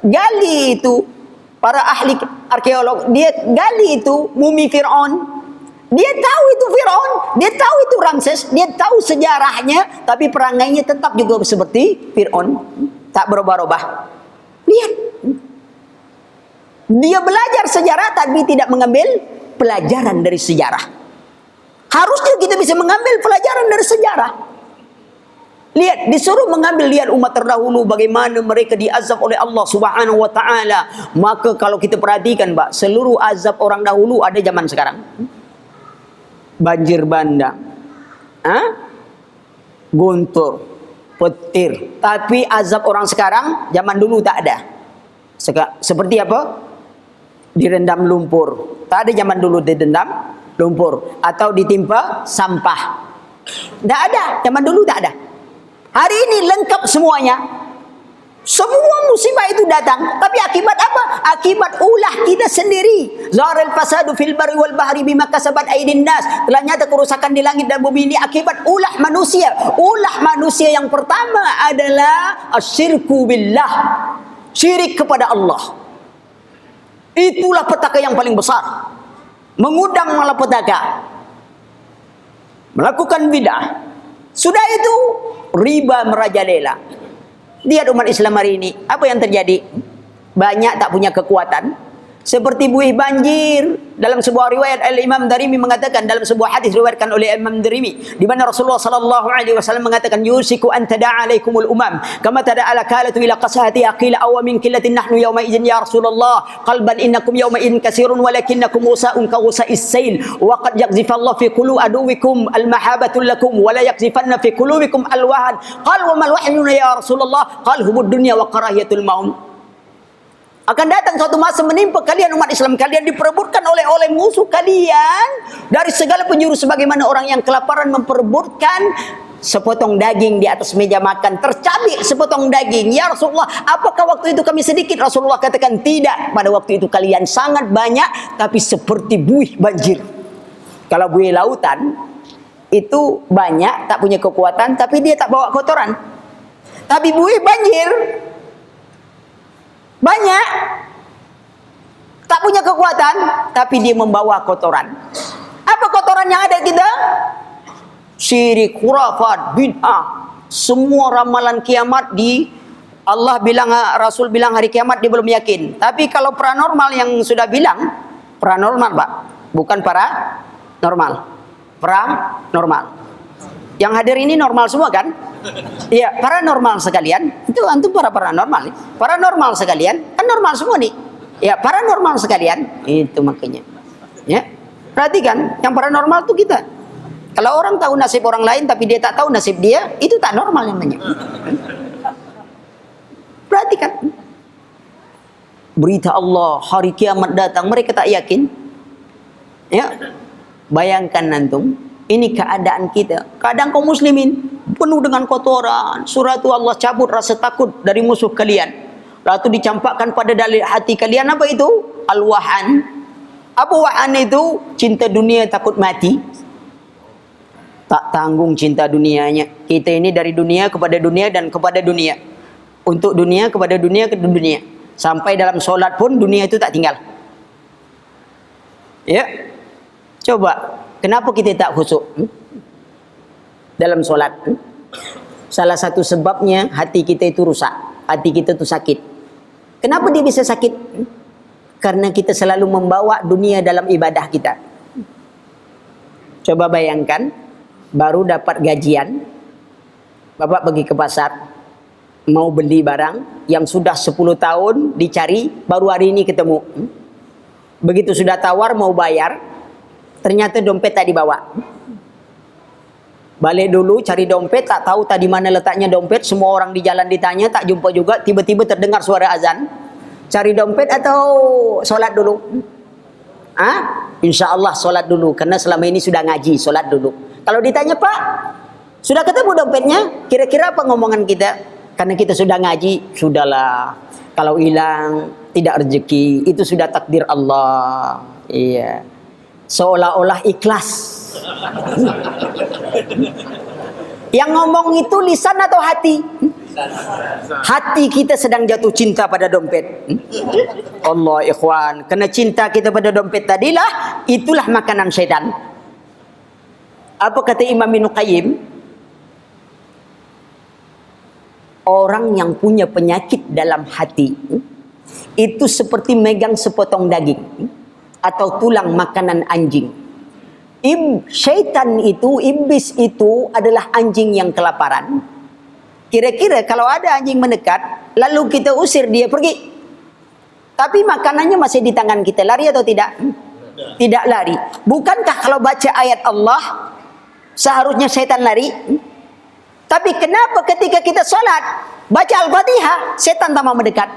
gali itu, para ahli arkeolog, dia gali itu mumi Fir'aun. Dia tahu itu Fir'aun, dia tahu itu Ramses, dia tahu sejarahnya, tapi perangainya tetap juga seperti Fir'aun, tak berubah-ubah. Lihat, dia belajar sejarah tapi tidak mengambil pelajaran dari sejarah. Harusnya kita bisa mengambil pelajaran dari sejarah. Lihat, disuruh mengambil, lihat umat terdahulu bagaimana mereka diazab oleh Allah Subhanahu wa taala. Maka kalau kita perhatikan, Pak, seluruh azab orang dahulu ada zaman sekarang. Banjir bandang, guntur, petir. Tapi azab orang sekarang zaman dulu tak ada. Seperti apa? Direndam lumpur. Tak ada zaman dulu direndam lumpur atau ditimpa sampah. Tak ada, zaman dulu tak ada. Hari ini lengkap semuanya. Semua musibah itu datang, tapi akibat apa? Akibat ulah kita sendiri. Zaharil fasadu fil barri wal bahri bima kasabat aydin nas. Telah nyata kerusakan di langit dan bumi ini akibat ulah manusia. Ulah manusia yang pertama adalah asyirku billah. Syirik kepada Allah. Itulah petaka yang paling besar. Mengundang malapetaka. Melakukan bid'ah. Sudah itu riba merajalela. Lihat umat Islam hari ini, apa yang terjadi? Banyak tak punya kekuatan, seperti buih banjir. Dalam sebuah riwayat Al-Imam Darimi mengatakan, dalam sebuah hadis diriwayatkan oleh Imam Darimi, di mana Rasulullah sallallahu alaihi wasallam mengatakan, yusiku an tada'a alaikumul umam kama tada'a al-kalatu ila qasahati aqila aw min qillatin nahnu yawma idzin ya Rasulullah qalban innakum yawma idzin katsirun walakinnakum usa'un ka usa'is sail wa qad yaghzifallahu fi qulubi aduwikum al-mahabatu lakum wa la yaghzifanna fi qulubikum al-wahad. Qal wa mal wahyun ya Rasulullah? Qal humud dunya wa karahiyatul maut. Akan datang suatu masa menimpa kalian umat Islam, kalian diperebutkan oleh musuh kalian dari segala penjuru, sebagaimana orang yang kelaparan memperebutkan sepotong daging di atas meja makan, tercabik sepotong daging. Ya Rasulullah, apakah waktu itu kami sedikit? Rasulullah katakan, tidak, pada waktu itu kalian sangat banyak, tapi seperti buih banjir. Kalau buih lautan itu banyak, tak punya kekuatan, tapi dia tak bawa kotoran. Tapi buih banjir banyak, tak punya kekuatan, tapi dia membawa kotoran. Apa kotoran yang ada kita? Syirik, khurafat, bid'ah. Semua ramalan kiamat Allah bilang, Rasul bilang hari kiamat dia belum yakin. Tapi kalau paranormal yang sudah bilang, paranormal Pak, bukan paranormal, paranormal. Yang hadir ini normal semua kan? Iya, paranormal sekalian. Itu antum para paranormal. Paranormal sekalian, kan normal semua nih. Ya, paranormal sekalian. Itu makanya. Ya. Perhatikan, yang paranormal itu kita. Kalau orang tahu nasib orang lain tapi dia tak tahu nasib dia, itu tak normal namanya. Perhatikan. Berita Allah, hari kiamat datang, mereka tak yakin. Ya. Bayangkan antum, ini keadaan kita, keadaan kaum muslimin penuh dengan kotoran. Surah itu Allah cabut rasa takut dari musuh kalian, lalu dicampakkan pada dalil hati kalian. Apa itu? Al-wahan. Apa wahan itu? Cinta dunia, takut mati. Tak tanggung cinta dunianya. Kita ini dari dunia kepada dunia dan kepada dunia, untuk dunia kepada dunia ke dunia. Sampai dalam solat pun dunia itu tak tinggal. Ya, coba, kenapa kita tak khusyuk dalam solat? Salah satu sebabnya hati kita itu rusak, hati kita itu sakit. Kenapa dia bisa sakit? Karena kita selalu membawa dunia dalam ibadah kita. Coba bayangkan, baru dapat gajian, Bapak pergi ke pasar, mau beli barang yang sudah 10 tahun dicari, baru hari ini ketemu. Begitu sudah tawar mau bayar, ternyata dompet tak dibawa. Balik dulu cari dompet, tak tahu tadi mana letaknya dompet. Semua orang di jalan ditanya, tak jumpa juga. Tiba-tiba terdengar suara azan. Cari dompet atau solat dulu? Insya Allah solat dulu, karena selama ini sudah ngaji, solat dulu. Kalau ditanya, Pak, sudah ketemu dompetnya? Kira-kira apa ngomongan kita? Karena kita sudah ngaji, sudahlah. Kalau hilang, tidak rezeki, itu sudah takdir Allah. Iya. Seolah-olah ikhlas. Yang ngomong itu lisan atau hati? Hati kita sedang jatuh cinta pada dompet. Allah ikhwan, karena cinta kita pada dompet tadilah, itulah makanan syaitan. Apa kata Imam Ibnu Qayyim? Orang yang punya penyakit dalam hati itu seperti megang sepotong daging atau tulang makanan anjing. Syaitan itu, iblis itu adalah anjing yang kelaparan. Kira-kira kalau ada anjing mendekat, lalu kita usir dia pergi, tapi makanannya masih di tangan kita, lari atau tidak? Tidak lari. Bukankah kalau baca ayat Allah seharusnya syaitan lari? Tapi kenapa ketika kita sholat baca Al-Fatihah setan tambah mendekat?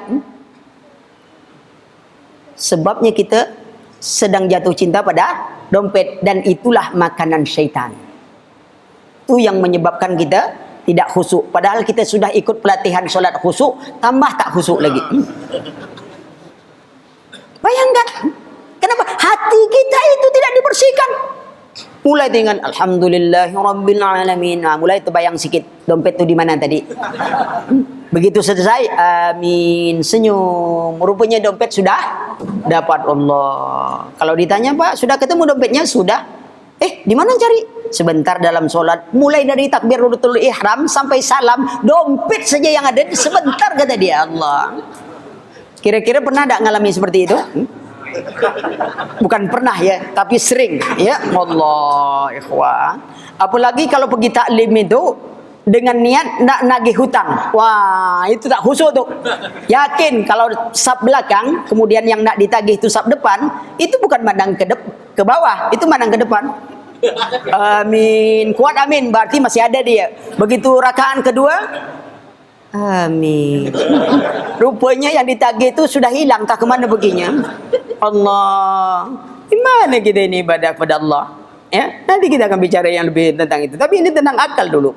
Sebabnya kita sedang jatuh cinta pada dompet, dan itulah makanan syaitan. Itu yang menyebabkan kita tidak khusyuk. Padahal kita sudah ikut pelatihan solat khusyuk, tambah tak khusyuk lagi. Bayangkan, kenapa hati kita itu tidak dibersihkan? Mulai dengan alhamdulillahirabbil alamin. Nah, mulai terbayang sikit dompet itu di mana tadi. Begitu selesai, amin, senyum. Rupanya dompet sudah dapat. Allah. Kalau ditanya, Pak, sudah ketemu dompetnya? Sudah. Di mana cari? Sebentar dalam solat. Mulai dari takbiratul ihram sampai salam, dompet saja yang ada sebentar, kata dia. Allah. Kira-kira pernah tak ngalami seperti itu? Bukan pernah ya, tapi sering ya. Allah, ikhwan. Apalagi kalau pergi taklim itu dengan niat nak nagih hutang. Wah, itu tak khusyuk tuh. Yakin kalau sab belakang, kemudian yang nak ditagih itu sab depan, itu bukan mandang ke bawah, itu mandang ke depan. Amin, kuat amin, berarti masih ada dia. Begitu rakaat kedua, amin. Rupanya yang ditagih itu sudah hilang, tak kemana perginya. Allah, gimana kita ini ibadah kepada Allah? Ya, nanti kita akan bicara yang lebih tentang itu. Tapi ini tentang akal dulu.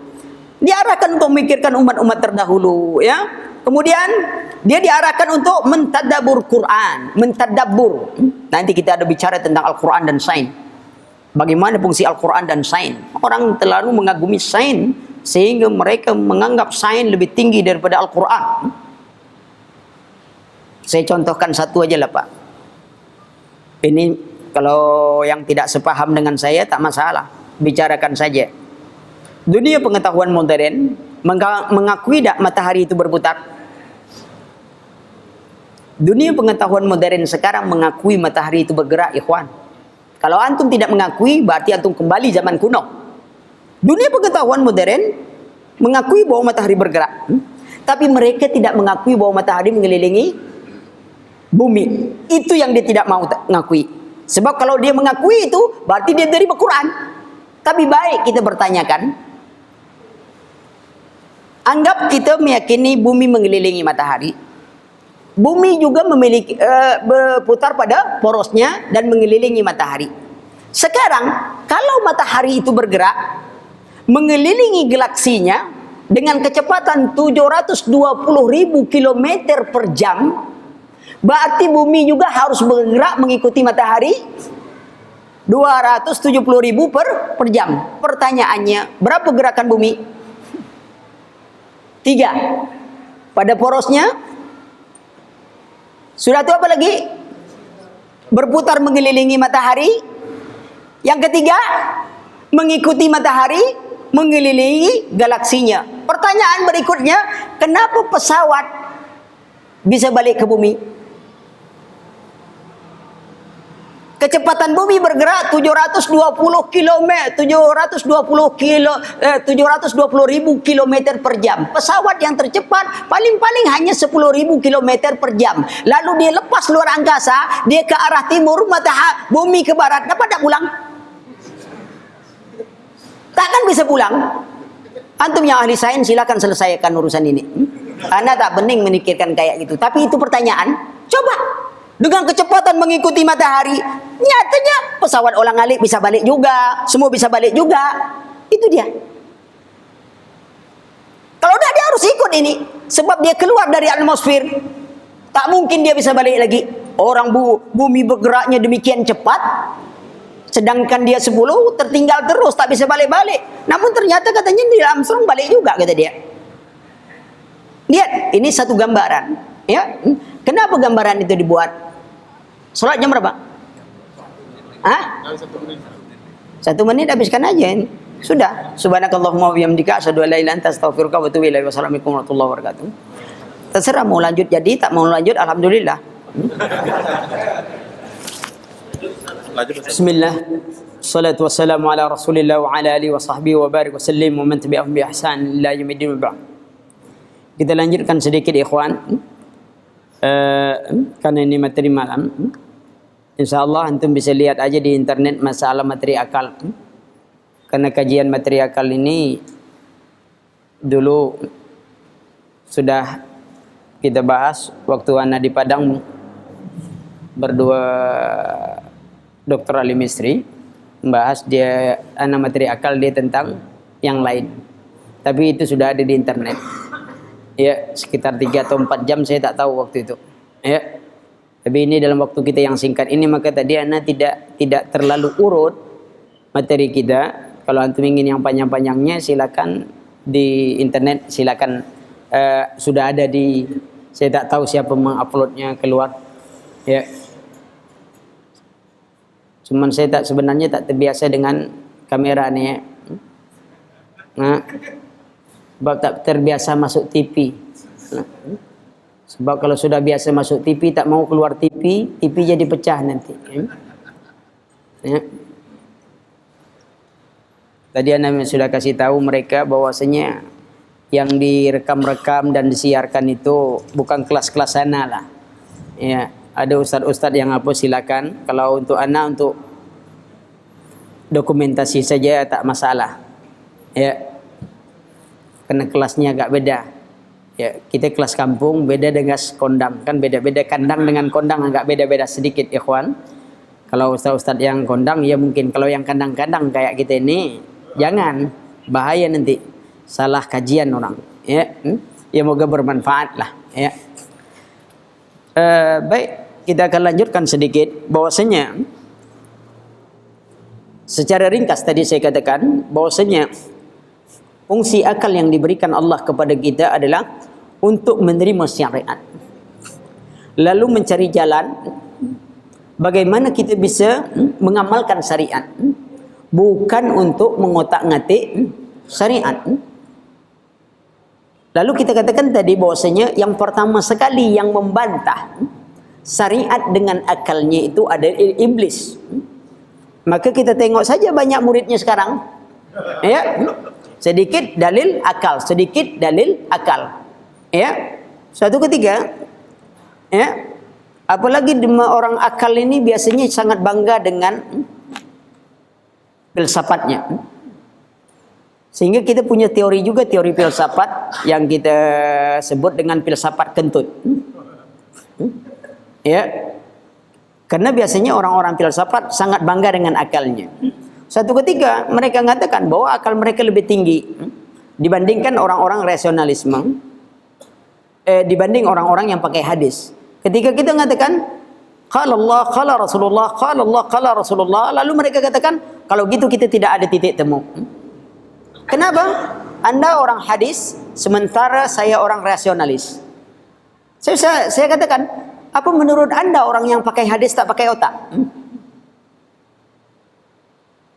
Diarahkan untuk memikirkan umat-umat terdahulu, ya. Kemudian dia diarahkan untuk mentadabbur Quran, mentadabbur. Nanti kita ada bicara tentang Al-Quran dan sains. Bagaimana fungsi Al-Quran dan sains? Orang terlalu mengagumi sains sehingga mereka menganggap sains lebih tinggi daripada Al-Quran. Saya contohkan satu aja lah, Pak. Ini kalau yang tidak sepaham dengan saya tak masalah, bicarakan saja. Dunia pengetahuan modern mengakui tak matahari itu berputar? Dunia pengetahuan modern sekarang mengakui matahari itu bergerak, ikhwan. Kalau antum tidak mengakui, berarti antum kembali zaman kuno. Dunia pengetahuan modern mengakui bahwa matahari bergerak, tapi mereka tidak mengakui bahwa matahari mengelilingi bumi. Itu yang dia tidak mau mengakui. Sebab kalau dia mengakui itu, berarti dia dari Al-Quran. Tapi baik kita bertanyakan, anggap kita meyakini bumi mengelilingi matahari. Bumi juga memiliki berputar pada porosnya dan mengelilingi matahari. Sekarang, kalau matahari itu bergerak mengelilingi galaksinya dengan kecepatan 720.000 km per jam, berarti bumi juga harus bergerak mengikuti matahari 270.000 per jam. Pertanyaannya, berapa gerakan bumi? 3. Pada porosnya. Sudah itu apa lagi? Berputar mengelilingi matahari. Yang ketiga, mengikuti matahari, mengelilingi galaksinya. Pertanyaan berikutnya, kenapa pesawat bisa balik ke bumi? Kecepatan bumi bergerak 720.000 km per jam. Pesawat yang tercepat paling-paling hanya 10.000 km per jam. Lalu dia lepas luar angkasa, dia ke arah timur, bumi ke barat. Dapat tak pulang? Takkan bisa pulang. Antum yang ahli sains silakan selesaikan urusan ini. Anda tak bening memikirkan kayak gitu. Tapi itu pertanyaan. Coba. Dengan kecepatan mengikuti matahari, nyatanya pesawat olang-alik bisa balik juga, semua bisa balik juga. Itu dia. Kalau tidak, dia harus ikut ini, sebab dia keluar dari atmosfer. Tak mungkin dia bisa balik lagi. Orang bumi bergeraknya demikian cepat, sedangkan dia 10 tertinggal terus, tak bisa balik-balik. Namun ternyata katanya Neil Armstrong balik juga, kata dia. Lihat, ini satu gambaran. Ya, kenapa gambaran itu dibuat? Sholat jam berapa? Hah? 1 menit habiskan aja ini. Sudah. Subhanakallahumma wa bihamdika asyhadu an la ilaha illa anta astaghfiruka wa atubu ilaik. Wassalamualaikum warahmatullahi wabarakatuh. Terserah mau lanjut jadi, tak mau lanjut alhamdulillah. Bismillah. Salatu wassalamu ala Rasulillah wa ala alihi wa sahbihi wa barik wa sallim wa man tabi'ahum bi ihsan ila yaumiddin wa ba'd. Kita lanjutkan sedikit ikhwan. Karena ini materi malam, insyaallah antum bisa lihat aja di internet masalah materi akal. Karena kajian materi akal ini dulu sudah kita bahas waktu anak di Padang berdua Dr. Ali Misri membahas dia anak materi akal dia tentang yang lain. Tapi itu sudah ada di internet. Ya, sekitar 3 atau 4 jam, saya tak tahu waktu itu. Ya. Tapi ini dalam waktu kita yang singkat ini, maka tadi ana tidak terlalu urut materi kita. Kalau antum ingin yang panjang-panjangnya, silakan di internet, silakan sudah ada di, saya tak tahu siapa menguploadnya keluar. Ya. Cuman saya sebenarnya tak terbiasa dengan kamera ini ya. Nah, sebab tak terbiasa masuk TV. Nah, sebab kalau sudah biasa masuk TV, tak mau keluar TV, TV jadi pecah nanti. Ya. Tadi anda sudah kasih tahu mereka bahwasanya yang direkam-rekam dan disiarkan itu bukan kelas-kelas sana lah. Ya, ada ustadz-ustadz yang apa silakan. Kalau untuk anak untuk dokumentasi saja tak masalah. Ya, karena kelasnya agak beda. Ya, kita kelas kampung beda dengan kondang, kan beda-beda. Kandang dengan kondang agak beda-beda sedikit, ikhwan. Kalau ustaz-ustaz yang kondang ya mungkin, kalau yang kandang-kandang kayak kita ini jangan, bahaya nanti salah kajian orang. Ya, ya moga bermanfaat lah. Ya. Baik, kita akan lanjutkan sedikit bahwasanya secara ringkas tadi saya katakan bahwasanya fungsi akal yang diberikan Allah kepada kita adalah untuk menerima syariat. Lalu mencari jalan bagaimana kita bisa mengamalkan syariat. Bukan untuk mengotak-ngatik syariat. Lalu kita katakan tadi bahwasanya yang pertama sekali yang membantah syariat dengan akalnya itu ada iblis. Maka kita tengok saja banyak muridnya sekarang. Ya. Sedikit dalil akal, sedikit dalil akal. Ya. Suatu ketika ya, apalagi orang akal ini biasanya sangat bangga dengan filsafatnya. Sehingga kita punya teori juga, teori filsafat yang kita sebut dengan filsafat kentut. Ya. Karena biasanya orang-orang filsafat sangat bangga dengan akalnya. Suatu ketika mereka mengatakan bahwa akal mereka lebih tinggi dibandingkan orang-orang rasionalisme, dibanding orang-orang yang pakai hadis. Ketika kita mengatakan qala Allah, qala Rasulullah, qala Allah, qala Rasulullah, lalu mereka katakan kalau gitu kita tidak ada titik temu. Kenapa? Anda orang hadis sementara saya orang rasionalis. Saya katakan, apa menurut Anda orang yang pakai hadis tak pakai otak?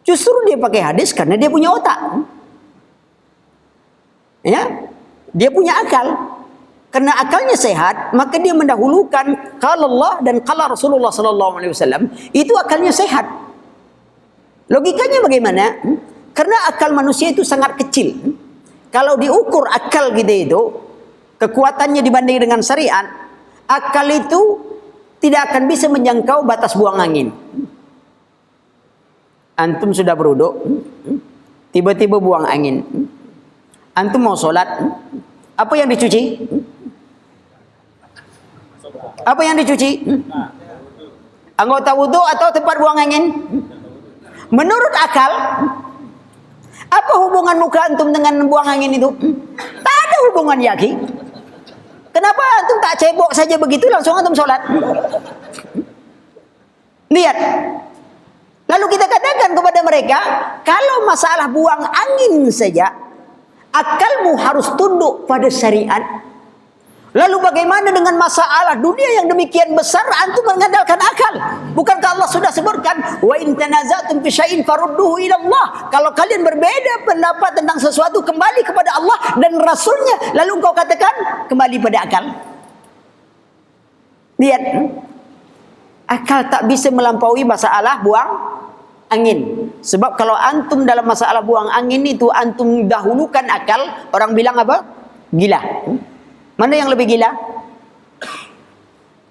Justru dia pakai hadis karena dia punya otak. Ya, dia punya akal. Karena akalnya sehat, maka dia mendahulukan qala Allah dan qala Rasulullah sallallahu alaihi wasallam. Itu akalnya sehat. Logikanya bagaimana? Karena akal manusia itu sangat kecil. Kalau diukur akal kita itu, kekuatannya dibanding dengan syariat, akal itu tidak akan bisa menjangkau batas buang angin. Antum sudah beruduk, tiba-tiba buang angin. Antum mau sholat, apa yang dicuci? Apa yang dicuci? Anggota wudhu atau tempat buang angin? Menurut akal, apa hubungan muka antum dengan buang angin itu? Tak ada hubungan yaki. Kenapa antum tak cebok saja begitu langsung antum sholat? Lihat. Lalu kita katakan kepada mereka, kalau masalah buang angin saja, akalmu harus tunduk pada syariat. Lalu bagaimana dengan masalah dunia yang demikian besar, antum mengandalkan akal? Bukankah Allah sudah sebutkan, wa in tanazatum fi syai'in farudduhu ila Allah. Kalau kalian berbeda pendapat tentang sesuatu, kembali kepada Allah dan Rasulnya. Lalu engkau katakan, kembali pada akal. Lihat, akal tak bisa melampaui masalah buang angin. Sebab kalau antum dalam masalah buang angin itu antum dahulukan akal, orang bilang apa? Gila. Mana yang lebih gila?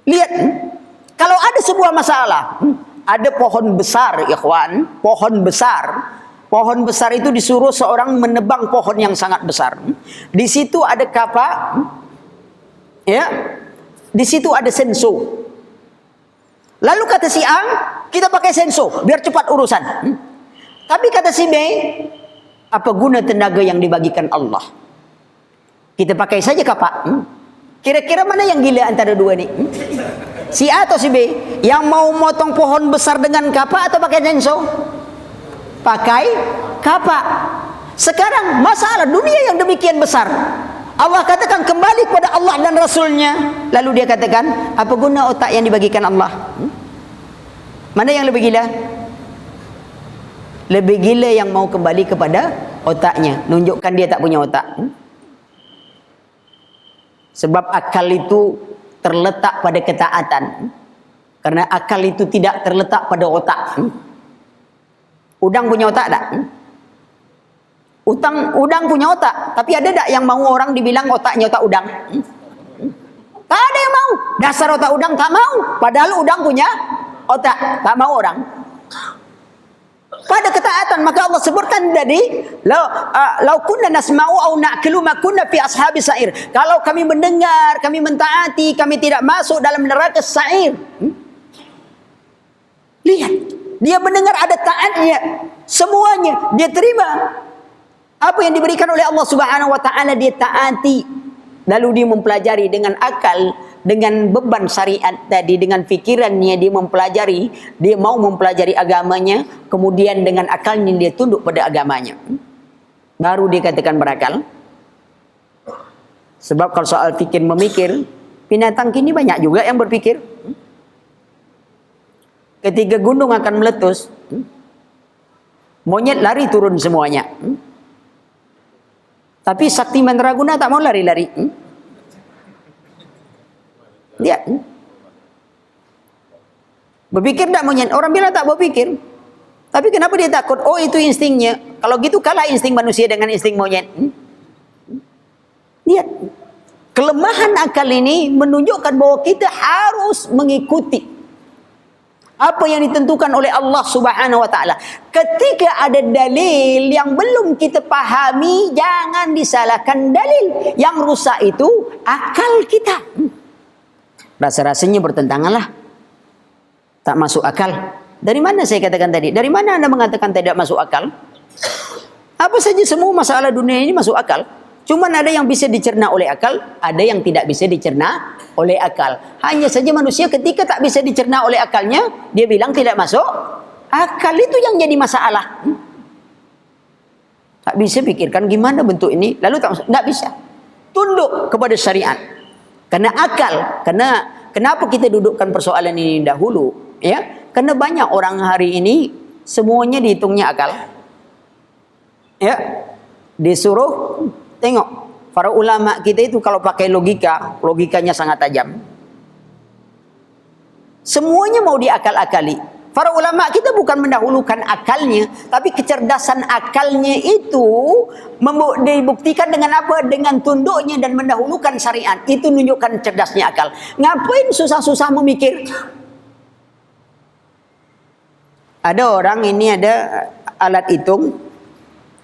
Lihat, kalau ada sebuah masalah, ada pohon besar, ikhwan, pohon besar. Pohon besar itu disuruh seorang menebang pohon yang sangat besar. Di situ ada kapak, ya, di situ ada senso. Lalu kata si A, kita pakai senso biar cepat urusan. Tapi kata si B, Apa guna tenaga yang dibagikan Allah? Kita pakai saja kapak. Kira-kira mana yang gila antara dua ni? Si A atau si B? Yang mau motong pohon besar dengan kapak atau pakai chainsaw? Pakai kapak. Sekarang masalah dunia yang demikian besar, Allah katakan kembali kepada Allah dan Rasulnya. Lalu dia katakan, apa guna otak yang dibagikan Allah? Mana yang lebih gila? Lebih gila yang mau kembali kepada otaknya, nunjukkan dia tak punya otak. Sebab akal itu terletak pada ketaatan. Karena akal itu tidak terletak pada otak. Udang punya otak tak? Udang punya otak. Tapi ada tak yang mau orang dibilang otaknya otak udang? Tak ada yang mau. Dasar otak udang tak mau. Padahal udang punya otak. Tak mau orang. Pada ketaatan, maka Allah sebutkan tadi, lau kunna nasma'u au na'qilu ma kunna fi ashabis sa'ir. Kalau kami mendengar, kami mentaati, kami tidak masuk dalam neraka sa'ir. Lihat, dia mendengar, ada taatnya, semuanya dia terima. Apa yang diberikan oleh Allah Subhanahu wa taala dia taati. Lalu dia mempelajari dengan akal, dengan beban syariat tadi, dengan fikirannya dia mempelajari, dia mau mempelajari agamanya, kemudian dengan akalnya dia tunduk pada agamanya. Baru dia katakan berakal. Sebab kalau soal fikir memikir, binatang kini banyak juga yang berpikir. Ketika gunung akan meletus, monyet lari turun semuanya. Tapi sakti mandraguna tak mau lari-lari. Dia berpikir tak monyet. Orang bilang tak berpikir. Tapi kenapa dia takut? Oh, itu instingnya. Kalau gitu kalah insting manusia dengan insting monyet. Lihat. Kelemahan akal ini menunjukkan bahwa kita harus mengikuti apa yang ditentukan oleh Allah Subhanahu wa taala. Ketika ada dalil yang belum kita pahami, jangan disalahkan dalil. Yang rusak itu akal kita. Rasa-rasanya bertentangan lah. Tak masuk akal. Dari mana saya katakan tadi? Dari mana Anda mengatakan tidak masuk akal? Apa saja semua masalah dunia ini masuk akal. Cuman ada yang bisa dicerna oleh akal, ada yang tidak bisa dicerna oleh akal. Hanya saja manusia ketika tak bisa dicerna oleh akalnya, dia bilang tidak masuk akal. Itu yang jadi masalah. Tak bisa pikirkan gimana bentuk ini, lalu tak bisa. Tunduk kepada syariat. Karena akal, kenapa kita dudukkan persoalan ini dahulu? Ya, karena banyak orang hari ini semuanya dihitungnya akal. Ya, disuruh tengok para ulama kita itu kalau pakai logikanya sangat tajam. Semuanya mau diakal-akali. Para ulama kita bukan mendahulukan akalnya, tapi kecerdasan akalnya itu dibuktikan dengan apa? Dengan tunduknya dan mendahulukan syariat. Itu menunjukkan cerdasnya akal. Ngapain susah-susah memikir? Ada orang ini ada alat hitung,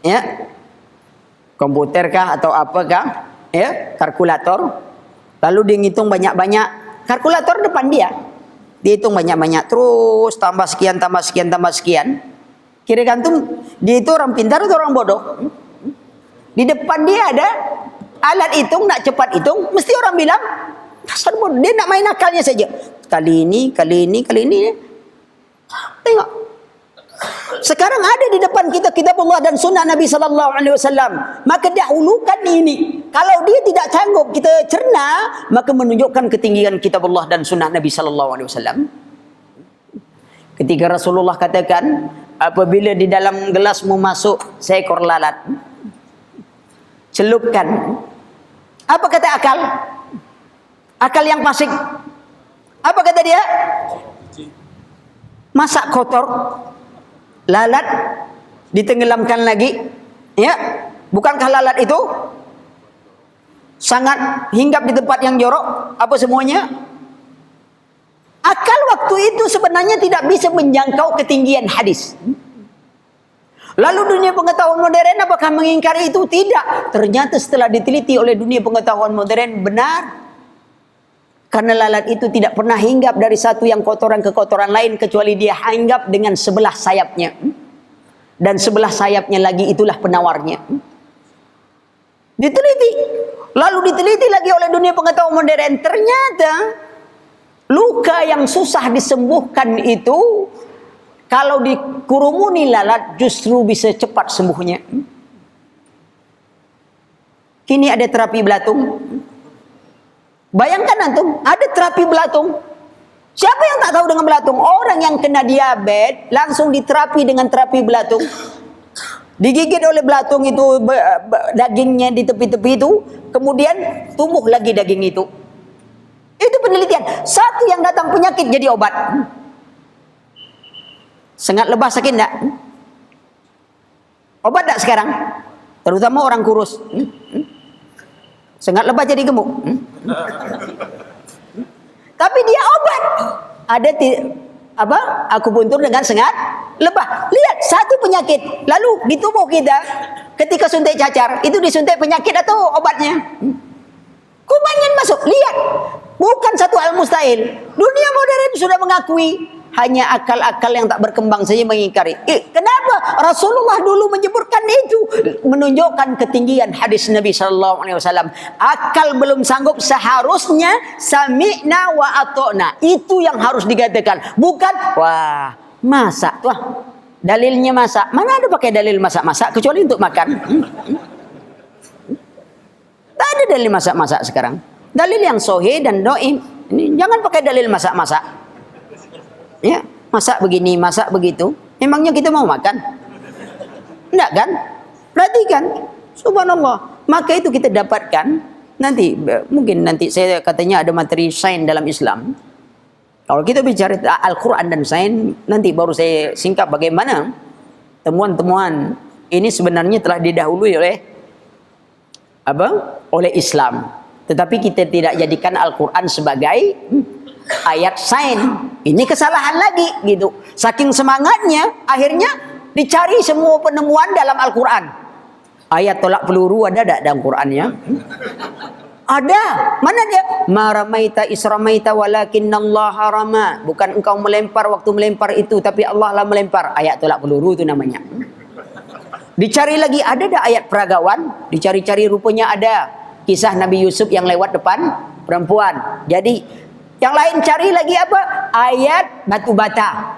ya, komputer kah atau apakah, ya, kalkulator. Lalu dia ngitung banyak-banyak, kalkulator depan dia. Dihitung banyak-banyak, terus tambah sekian, tambah sekian, tambah sekian. Kira gantung, dia itu orang pintar atau orang bodoh? Di depan dia ada alat hitung, nak cepat hitung, mesti orang bilang, dasar bodoh. Dia nak main akalnya saja. Kali ini, kali ini, kali ini. Tengok. Sekarang ada di depan kita kitabullah dan sunnah Nabi sallallahu alaihi wasallam. Maka dahulukan ini. Kalau dia tidak sanggup kita cerna, maka menunjukkan ketinggian kitabullah dan sunnah Nabi sallallahu alaihi wasallam. Ketika Rasulullah katakan, apabila di dalam gelasmu masuk seekor lalat, celupkan. Apa kata akal? Akal yang fasik. Apa kata dia? Masak kotor. Lalat ditenggelamkan lagi, ya, bukankah lalat itu sangat hinggap di tempat yang jorok? Apa semuanya? Akal waktu itu sebenarnya tidak bisa menjangkau ketinggian hadis. Lalu dunia pengetahuan modern apakah mengingkari itu? Tidak. Ternyata setelah diteliti oleh dunia pengetahuan modern, benar. Karena lalat itu tidak pernah hinggap dari satu yang kotoran ke kotoran lain, kecuali dia hinggap dengan sebelah sayapnya. dan sebelah sayapnya lagi itulah penawarnya. Diteliti, lalu diteliti lagi oleh dunia pengetahuan modern. Ternyata luka yang susah disembuhkan itu kalau dikurumuni lalat justru bisa cepat sembuhnya. Kini ada terapi belatung. Bayangkan antum, ada terapi belatung. Siapa yang tak tahu dengan belatung? Orang yang kena diabetes langsung diterapi dengan terapi belatung. Digigit oleh belatung itu dagingnya di tepi-tepi itu, kemudian tumbuh lagi daging itu. Itu penelitian. Satu yang datang penyakit jadi obat. Sengat lebah sakit enggak? Obat enggak sekarang? Terutama orang kurus. Sengat lebah jadi gemuk. Tapi dia obat. Ada akupuntur dengan sengat lebah. Lihat, satu penyakit. Lalu di tubuh kita ketika suntik cacar, itu disuntik penyakit atau obatnya? Kumannya masuk. Lihat, bukan satu hal mustahil. Dunia modern sudah mengakui. Hanya akal-akal yang tak berkembang saja mengingkari. Kenapa Rasulullah dulu menyebutkan itu? Menunjukkan ketinggian hadis Nabi SAW. Akal belum sanggup, seharusnya sami'na wa ata'na. Itu yang harus dikatakan. Bukan, wah, masak. Wah, dalilnya masak. Mana ada pakai dalil masak-masak kecuali untuk makan? Tak ada dalil masak-masak sekarang. Dalil yang sahih dan dhaif. Jangan pakai dalil masak-masak. Ya, masak begini, masak begitu. Memangnya kita mau makan? Enggak kan? Perhatikan, subhanallah. Maka itu kita dapatkan nanti, mungkin nanti saya katanya ada materi sains dalam Islam. Kalau kita bicara Al-Quran dan sains, nanti baru saya singkap bagaimana temuan-temuan ini sebenarnya telah didahului oleh Islam. Tetapi kita tidak jadikan Al-Quran sebagai ayat sains. Ini kesalahan lagi gitu. Saking semangatnya akhirnya dicari semua penemuan dalam Al-Quran. Ayat tolak peluru ada tak dalam Qurannya? Ada. Mana dia? Ma ramaita isramaita walakinallaha rama. Bukan engkau melempar waktu melempar itu, tapi Allah lah melempar. Ayat tolak peluru itu namanya. Dicari lagi, ada tak ayat peragawan? Dicari-cari rupanya ada. Kisah Nabi Yusuf yang lewat depan perempuan. Jadi yang lain cari lagi apa? Ayat batu bata.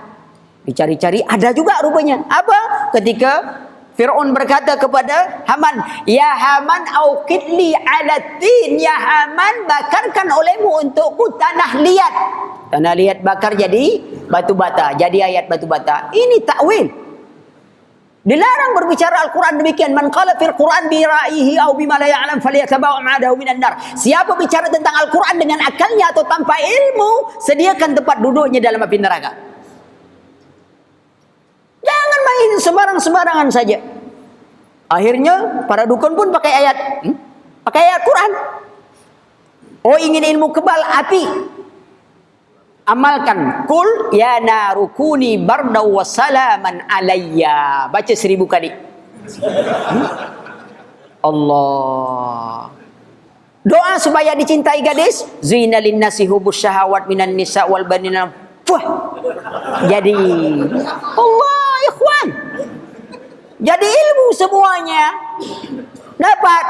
Dicari-cari ada juga rupanya. Apa? Ketika Fir'aun berkata kepada Haman, "Ya Haman, auqidli 'ala tin." Ya Haman, bakarkan olehmu untukku tanah liat. Tanah liat bakar jadi batu bata. Jadi ayat batu bata. Ini takwil. Dilarang berbicara Al-Quran demikian. Man qala fil Quran bi ra'yihi aw bima la ya'lam falyatabawa ma'adahu minan nar. Siapa bicara tentang Al-Quran dengan akalnya atau tanpa ilmu, sediakan tempat duduknya dalam api neraka. Jangan main sembarang-sembarangan saja. Akhirnya para dukun pun pakai ayat Quran. Oh, ingin ilmu kebal api, amalkan. Kul ya narukuni bardaw wa salaman alayya. Baca 1000 kali. Allah. Doa supaya dicintai gadis. Zina linnasi hubus syahawat minan nisa wal banina. Wah. Jadi Allah, ikhwan. Jadi ilmu semuanya dapat.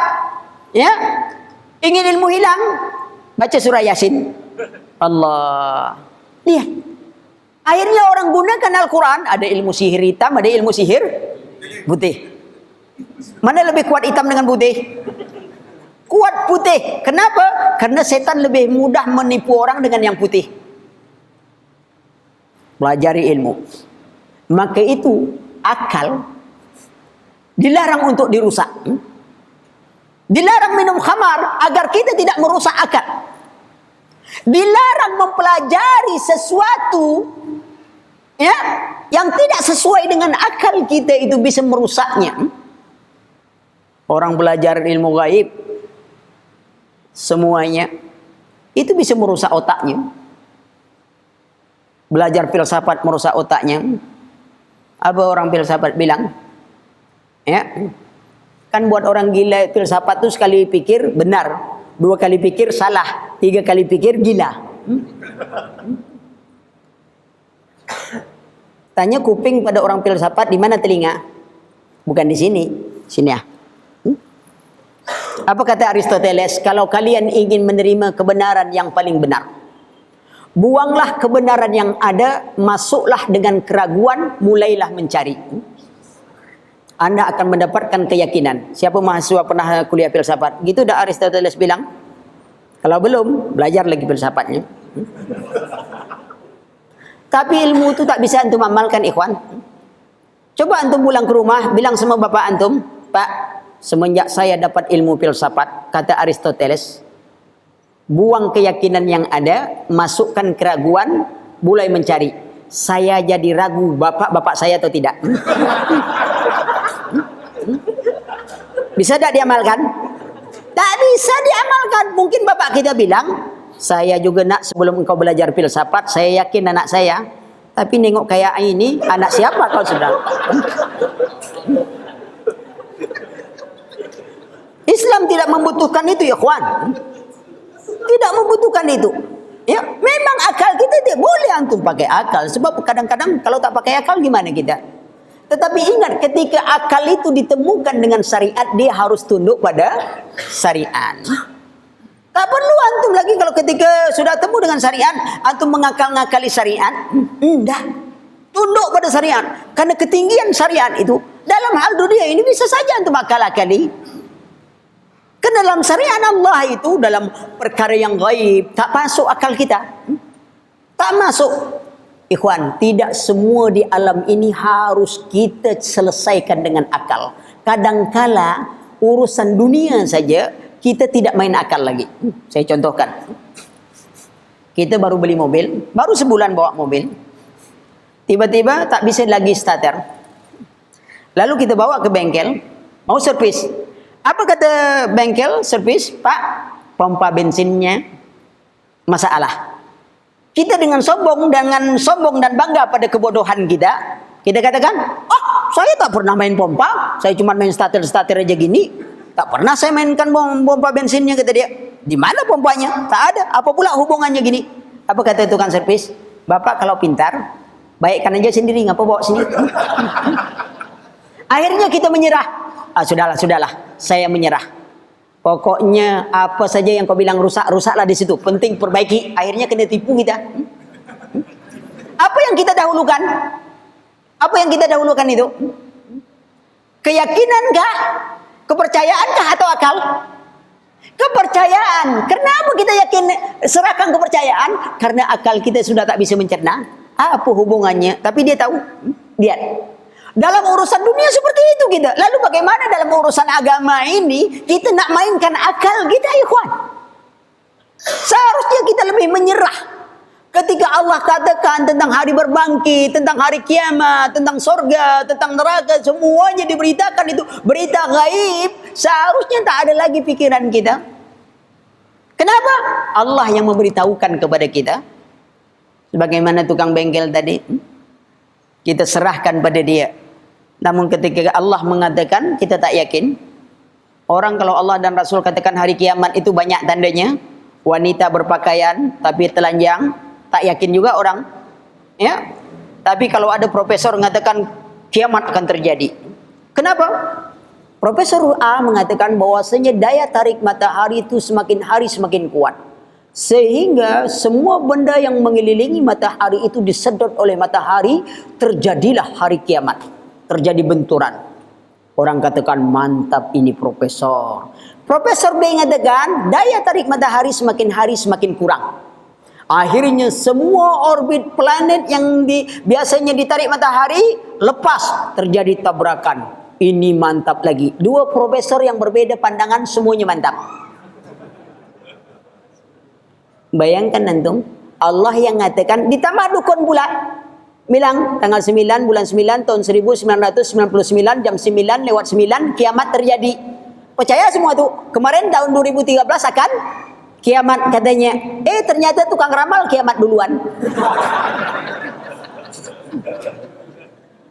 Ya. Ingin ilmu hilang, baca surah Yasin. Allah. Lihat. Akhirnya orang gunakan Al-Quran. Ada ilmu sihir hitam, ada ilmu sihir putih. Mana lebih kuat hitam dengan putih? Kuat putih. Kenapa? Karena setan lebih mudah menipu orang dengan yang putih. Pelajari ilmu. Maka itu akal dilarang untuk dirusak. Dilarang minum khamar agar kita tidak merusak akal. Dilarang mempelajari sesuatu ya yang tidak sesuai dengan akal kita, itu bisa merusaknya. Orang belajar ilmu gaib semuanya itu bisa merusak otaknya. Belajar filsafat merusak otaknya. Apa orang filsafat bilang? Ya. Kan buat orang gila filsafat itu sekali pikir benar, 2 kali pikir salah, 3 kali pikir gila. Tanya kuping pada orang filsafat, di mana telinga? Bukan di sini. Sini ya. Apa kata Aristoteles? Kalau kalian ingin menerima kebenaran yang paling benar, buanglah kebenaran yang ada, masuklah dengan keraguan, mulailah mencari. Anda akan mendapatkan keyakinan. Siapa mahasiswa pernah kuliah filsafat? Gitu dah Aristoteles bilang. Kalau belum, belajar lagi filsafatnya. Tapi ilmu itu tak bisa antum amalkan, ikhwan. Coba antum pulang ke rumah, bilang sama bapak antum, Pak, semenjak saya dapat ilmu filsafat, kata Aristoteles, buang keyakinan yang ada, masukkan keraguan, mulai mencari. Saya jadi ragu bapak saya atau tidak. Bisa tak diamalkan? Tak bisa diamalkan. Mungkin bapak kita bilang, saya juga nak sebelum engkau belajar filsafat, saya yakin anak saya. Tapi nengok kayak ini, anak siapa kau sudah? Islam tidak membutuhkan itu ya kawan. Tidak membutuhkan itu. Ya, memang akal kita tidak boleh antum pakai akal. Sebab kadang-kadang kalau tak pakai akal gimana kita? Tetapi ingat, ketika akal itu ditemukan dengan syariat, dia harus tunduk pada syariat. Tak perlu antum lagi kalau ketika sudah temu dengan syariat, antum mengakal-ngakali syariat. Enggak. Tunduk pada syariat. Karena ketinggian syariat itu, dalam hal dunia ini bisa saja antum akal-akali. Karena dalam syariat Allah itu, dalam perkara yang gaib, tak masuk akal kita. Tak masuk. Ikhwan, tidak semua di alam ini harus kita selesaikan dengan akal. Kadangkala urusan dunia saja kita tidak main akal lagi. Saya contohkan. Kita baru beli mobil, baru sebulan bawa mobil. Tiba-tiba tak bisa lagi starter. Lalu kita bawa ke bengkel, mau servis. Apa kata bengkel servis? Pak, pompa bensinnya masalah. Kita dengan sombong dan bangga pada kebodohan kita katakan, saya tak pernah main pompa, saya cuma main starter aja gini, tak pernah saya mainkan pompa bensinnya, kata dia. Di mana pompanya? Tak ada. Apa pula hubungannya gini? Apa kata tukang servis? Bapak kalau pintar, baikkan aja sendiri, ngapa bawa sini? Akhirnya kita menyerah. Sudahlah, saya menyerah. Pokoknya apa saja yang kau bilang rusak, rusaklah di situ. Penting perbaiki. Akhirnya kena tipu kita. Apa yang kita dahulukan? Apa yang kita dahulukan itu? Keyakinankah? Kepercayaankah atau akal? Kepercayaan. Kenapa kita yakin serahkan kepercayaan? Karena akal kita sudah tak bisa mencerna. Apa hubungannya? Tapi dia tahu. Lihat. Dalam urusan dunia seperti itu kita. Lalu bagaimana dalam urusan agama ini kita nak mainkan akal kita, ya kawan? Seharusnya kita lebih menyerah. Ketika Allah katakan tentang hari berbangkit, tentang hari kiamat, tentang sorga, tentang neraka, semuanya diberitakan itu berita gaib. Seharusnya tak ada lagi pikiran kita. Kenapa? Allah yang memberitahukan kepada kita. Sebagaimana tukang bengkel tadi. Kita serahkan pada dia. Namun ketika Allah mengatakan, kita tak yakin. Orang kalau Allah dan Rasul katakan hari kiamat itu banyak tandanya. Wanita berpakaian tapi telanjang, tak yakin juga orang. Ya. Tapi kalau ada profesor mengatakan kiamat akan terjadi. Kenapa? Profesor A mengatakan bahwasanya daya tarik matahari itu semakin hari semakin kuat. Sehingga semua benda yang mengelilingi matahari itu disedot oleh matahari, terjadilah hari kiamat. Terjadi benturan. Orang katakan mantap ini profesor. Profesor B mengatakan daya tarik matahari semakin hari semakin kurang. Akhirnya semua orbit planet yang biasanya ditarik matahari lepas, terjadi tabrakan. Ini mantap lagi. Dua profesor yang berbeda pandangan, semuanya mantap. Bayangkan antum, Allah yang mengatakan ditambah dukun pula. Bilang tanggal 9 bulan 9 tahun 1999 jam 9 lewat 9 kiamat terjadi. Percaya semua tuh. Kemarin tahun 2013 akan kiamat katanya. Ternyata tukang ramal kiamat duluan.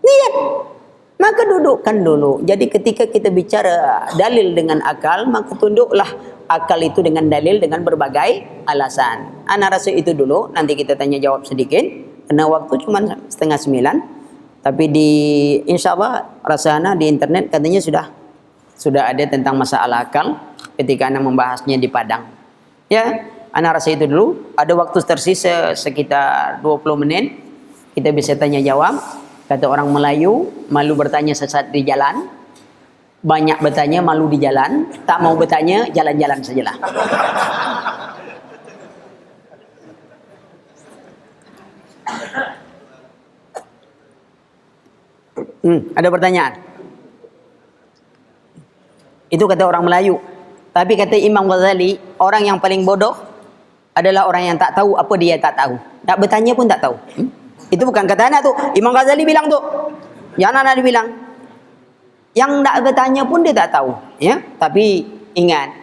Lihat. Maka dudukkan dulu. Jadi ketika kita bicara dalil dengan akal, maka tunduklah akal itu dengan dalil dengan berbagai alasan. Ana rasa itu dulu, nanti kita tanya jawab sedikit. Karena waktu cuma 8:30. Tapi insya Allah rasanya di internet katanya sudah ada tentang masalah akal ketika Anda membahasnya di Padang. Ya, Anda rasa itu dulu. Ada waktu tersisa sekitar 20 menit. Kita bisa tanya jawab. Kata orang Melayu, malu bertanya sesat di jalan. Banyak bertanya malu di jalan. Tak mau bertanya, jalan-jalan sajalah. Ada pertanyaan? Itu kata orang Melayu. Tapi kata Imam Ghazali, orang yang paling bodoh adalah orang yang tak tahu apa dia tak tahu. Tak bertanya pun tak tahu. Itu bukan kata anak tuh. Imam Ghazali bilang tuh. Jangan anak dibilang. Yang tak bertanya pun dia tak tahu. Ya, tapi ingat.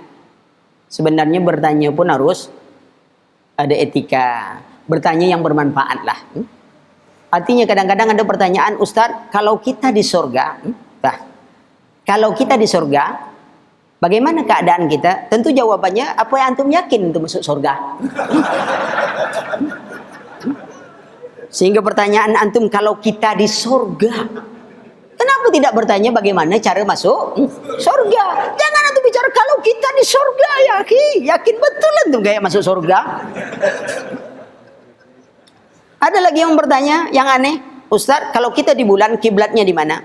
Sebenarnya bertanya pun harus ada etika. Bertanya yang bermanfaat lah. Artinya kadang-kadang ada pertanyaan, Ustaz, kalau kita di surga, kalau kita di surga, bagaimana keadaan kita? Tentu jawabannya, apa yang antum yakin untuk masuk surga? Sehingga pertanyaan antum, kalau kita di surga, kenapa tidak bertanya bagaimana cara masuk surga? Jangan antum bicara kalau kita di surga, yakin betul antum kayak masuk surga. Ada lagi yang bertanya, yang aneh, Ustaz, kalau kita di bulan, kiblatnya di mana?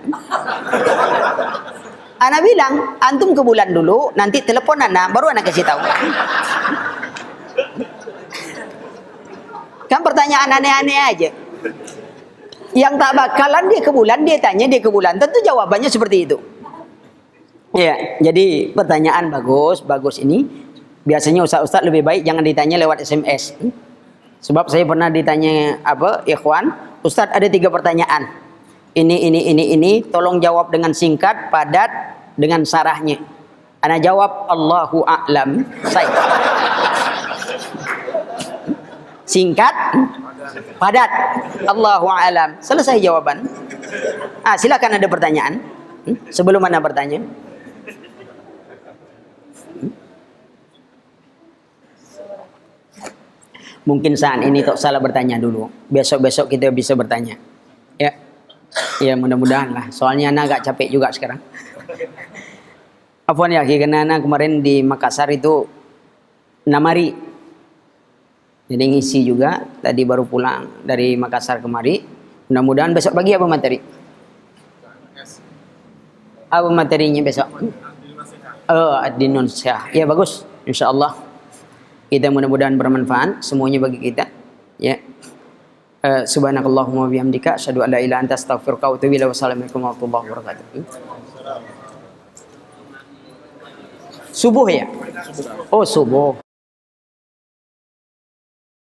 Ana bilang, antum ke bulan dulu, nanti telepon Ana, baru Ana kasih tahu. Kan pertanyaan aneh-aneh aja. Yang tak bakalan dia ke bulan, dia tanya dia ke bulan. Tentu jawabannya seperti itu. Ya, jadi pertanyaan bagus ini. Biasanya ustaz-ustaz lebih baik jangan ditanya lewat SMS. Sebab saya pernah ditanya ikhwan, Ustaz ada 3 pertanyaan. Ini, tolong jawab dengan singkat, padat, dengan sarahnya. Ana jawab Allahu a'lam. Singkat, padat, Allahu a'lam. Selesai jawaban. Silakan ada pertanyaan. Sebelum Anda bertanya. Mungkin saat ini tak salah bertanya dulu. Besok-besok kita bisa bertanya. Ya mudah-mudahan lah. Soalnya anak agak capek juga sekarang. Afwan ya, karena anak kemarin di Makassar itu 6 hari. Jadi ngisi juga. Tadi baru pulang dari Makassar kemari. Mudah-mudahan besok pagi apa materi? Apa materinya besok? Ad-Dinun Syah. Ya bagus. Insya Allah. Kita mudah-mudahan bermanfaat semuanya bagi kita. Ya. Subhanakallahumma bihamdika asyhadu an la ilaha illa anta astaghfiruka wa atubu ilaik. Wassalamualaikum warahmatullahi wabarakatuh. Subuh ya? Oh, subuh.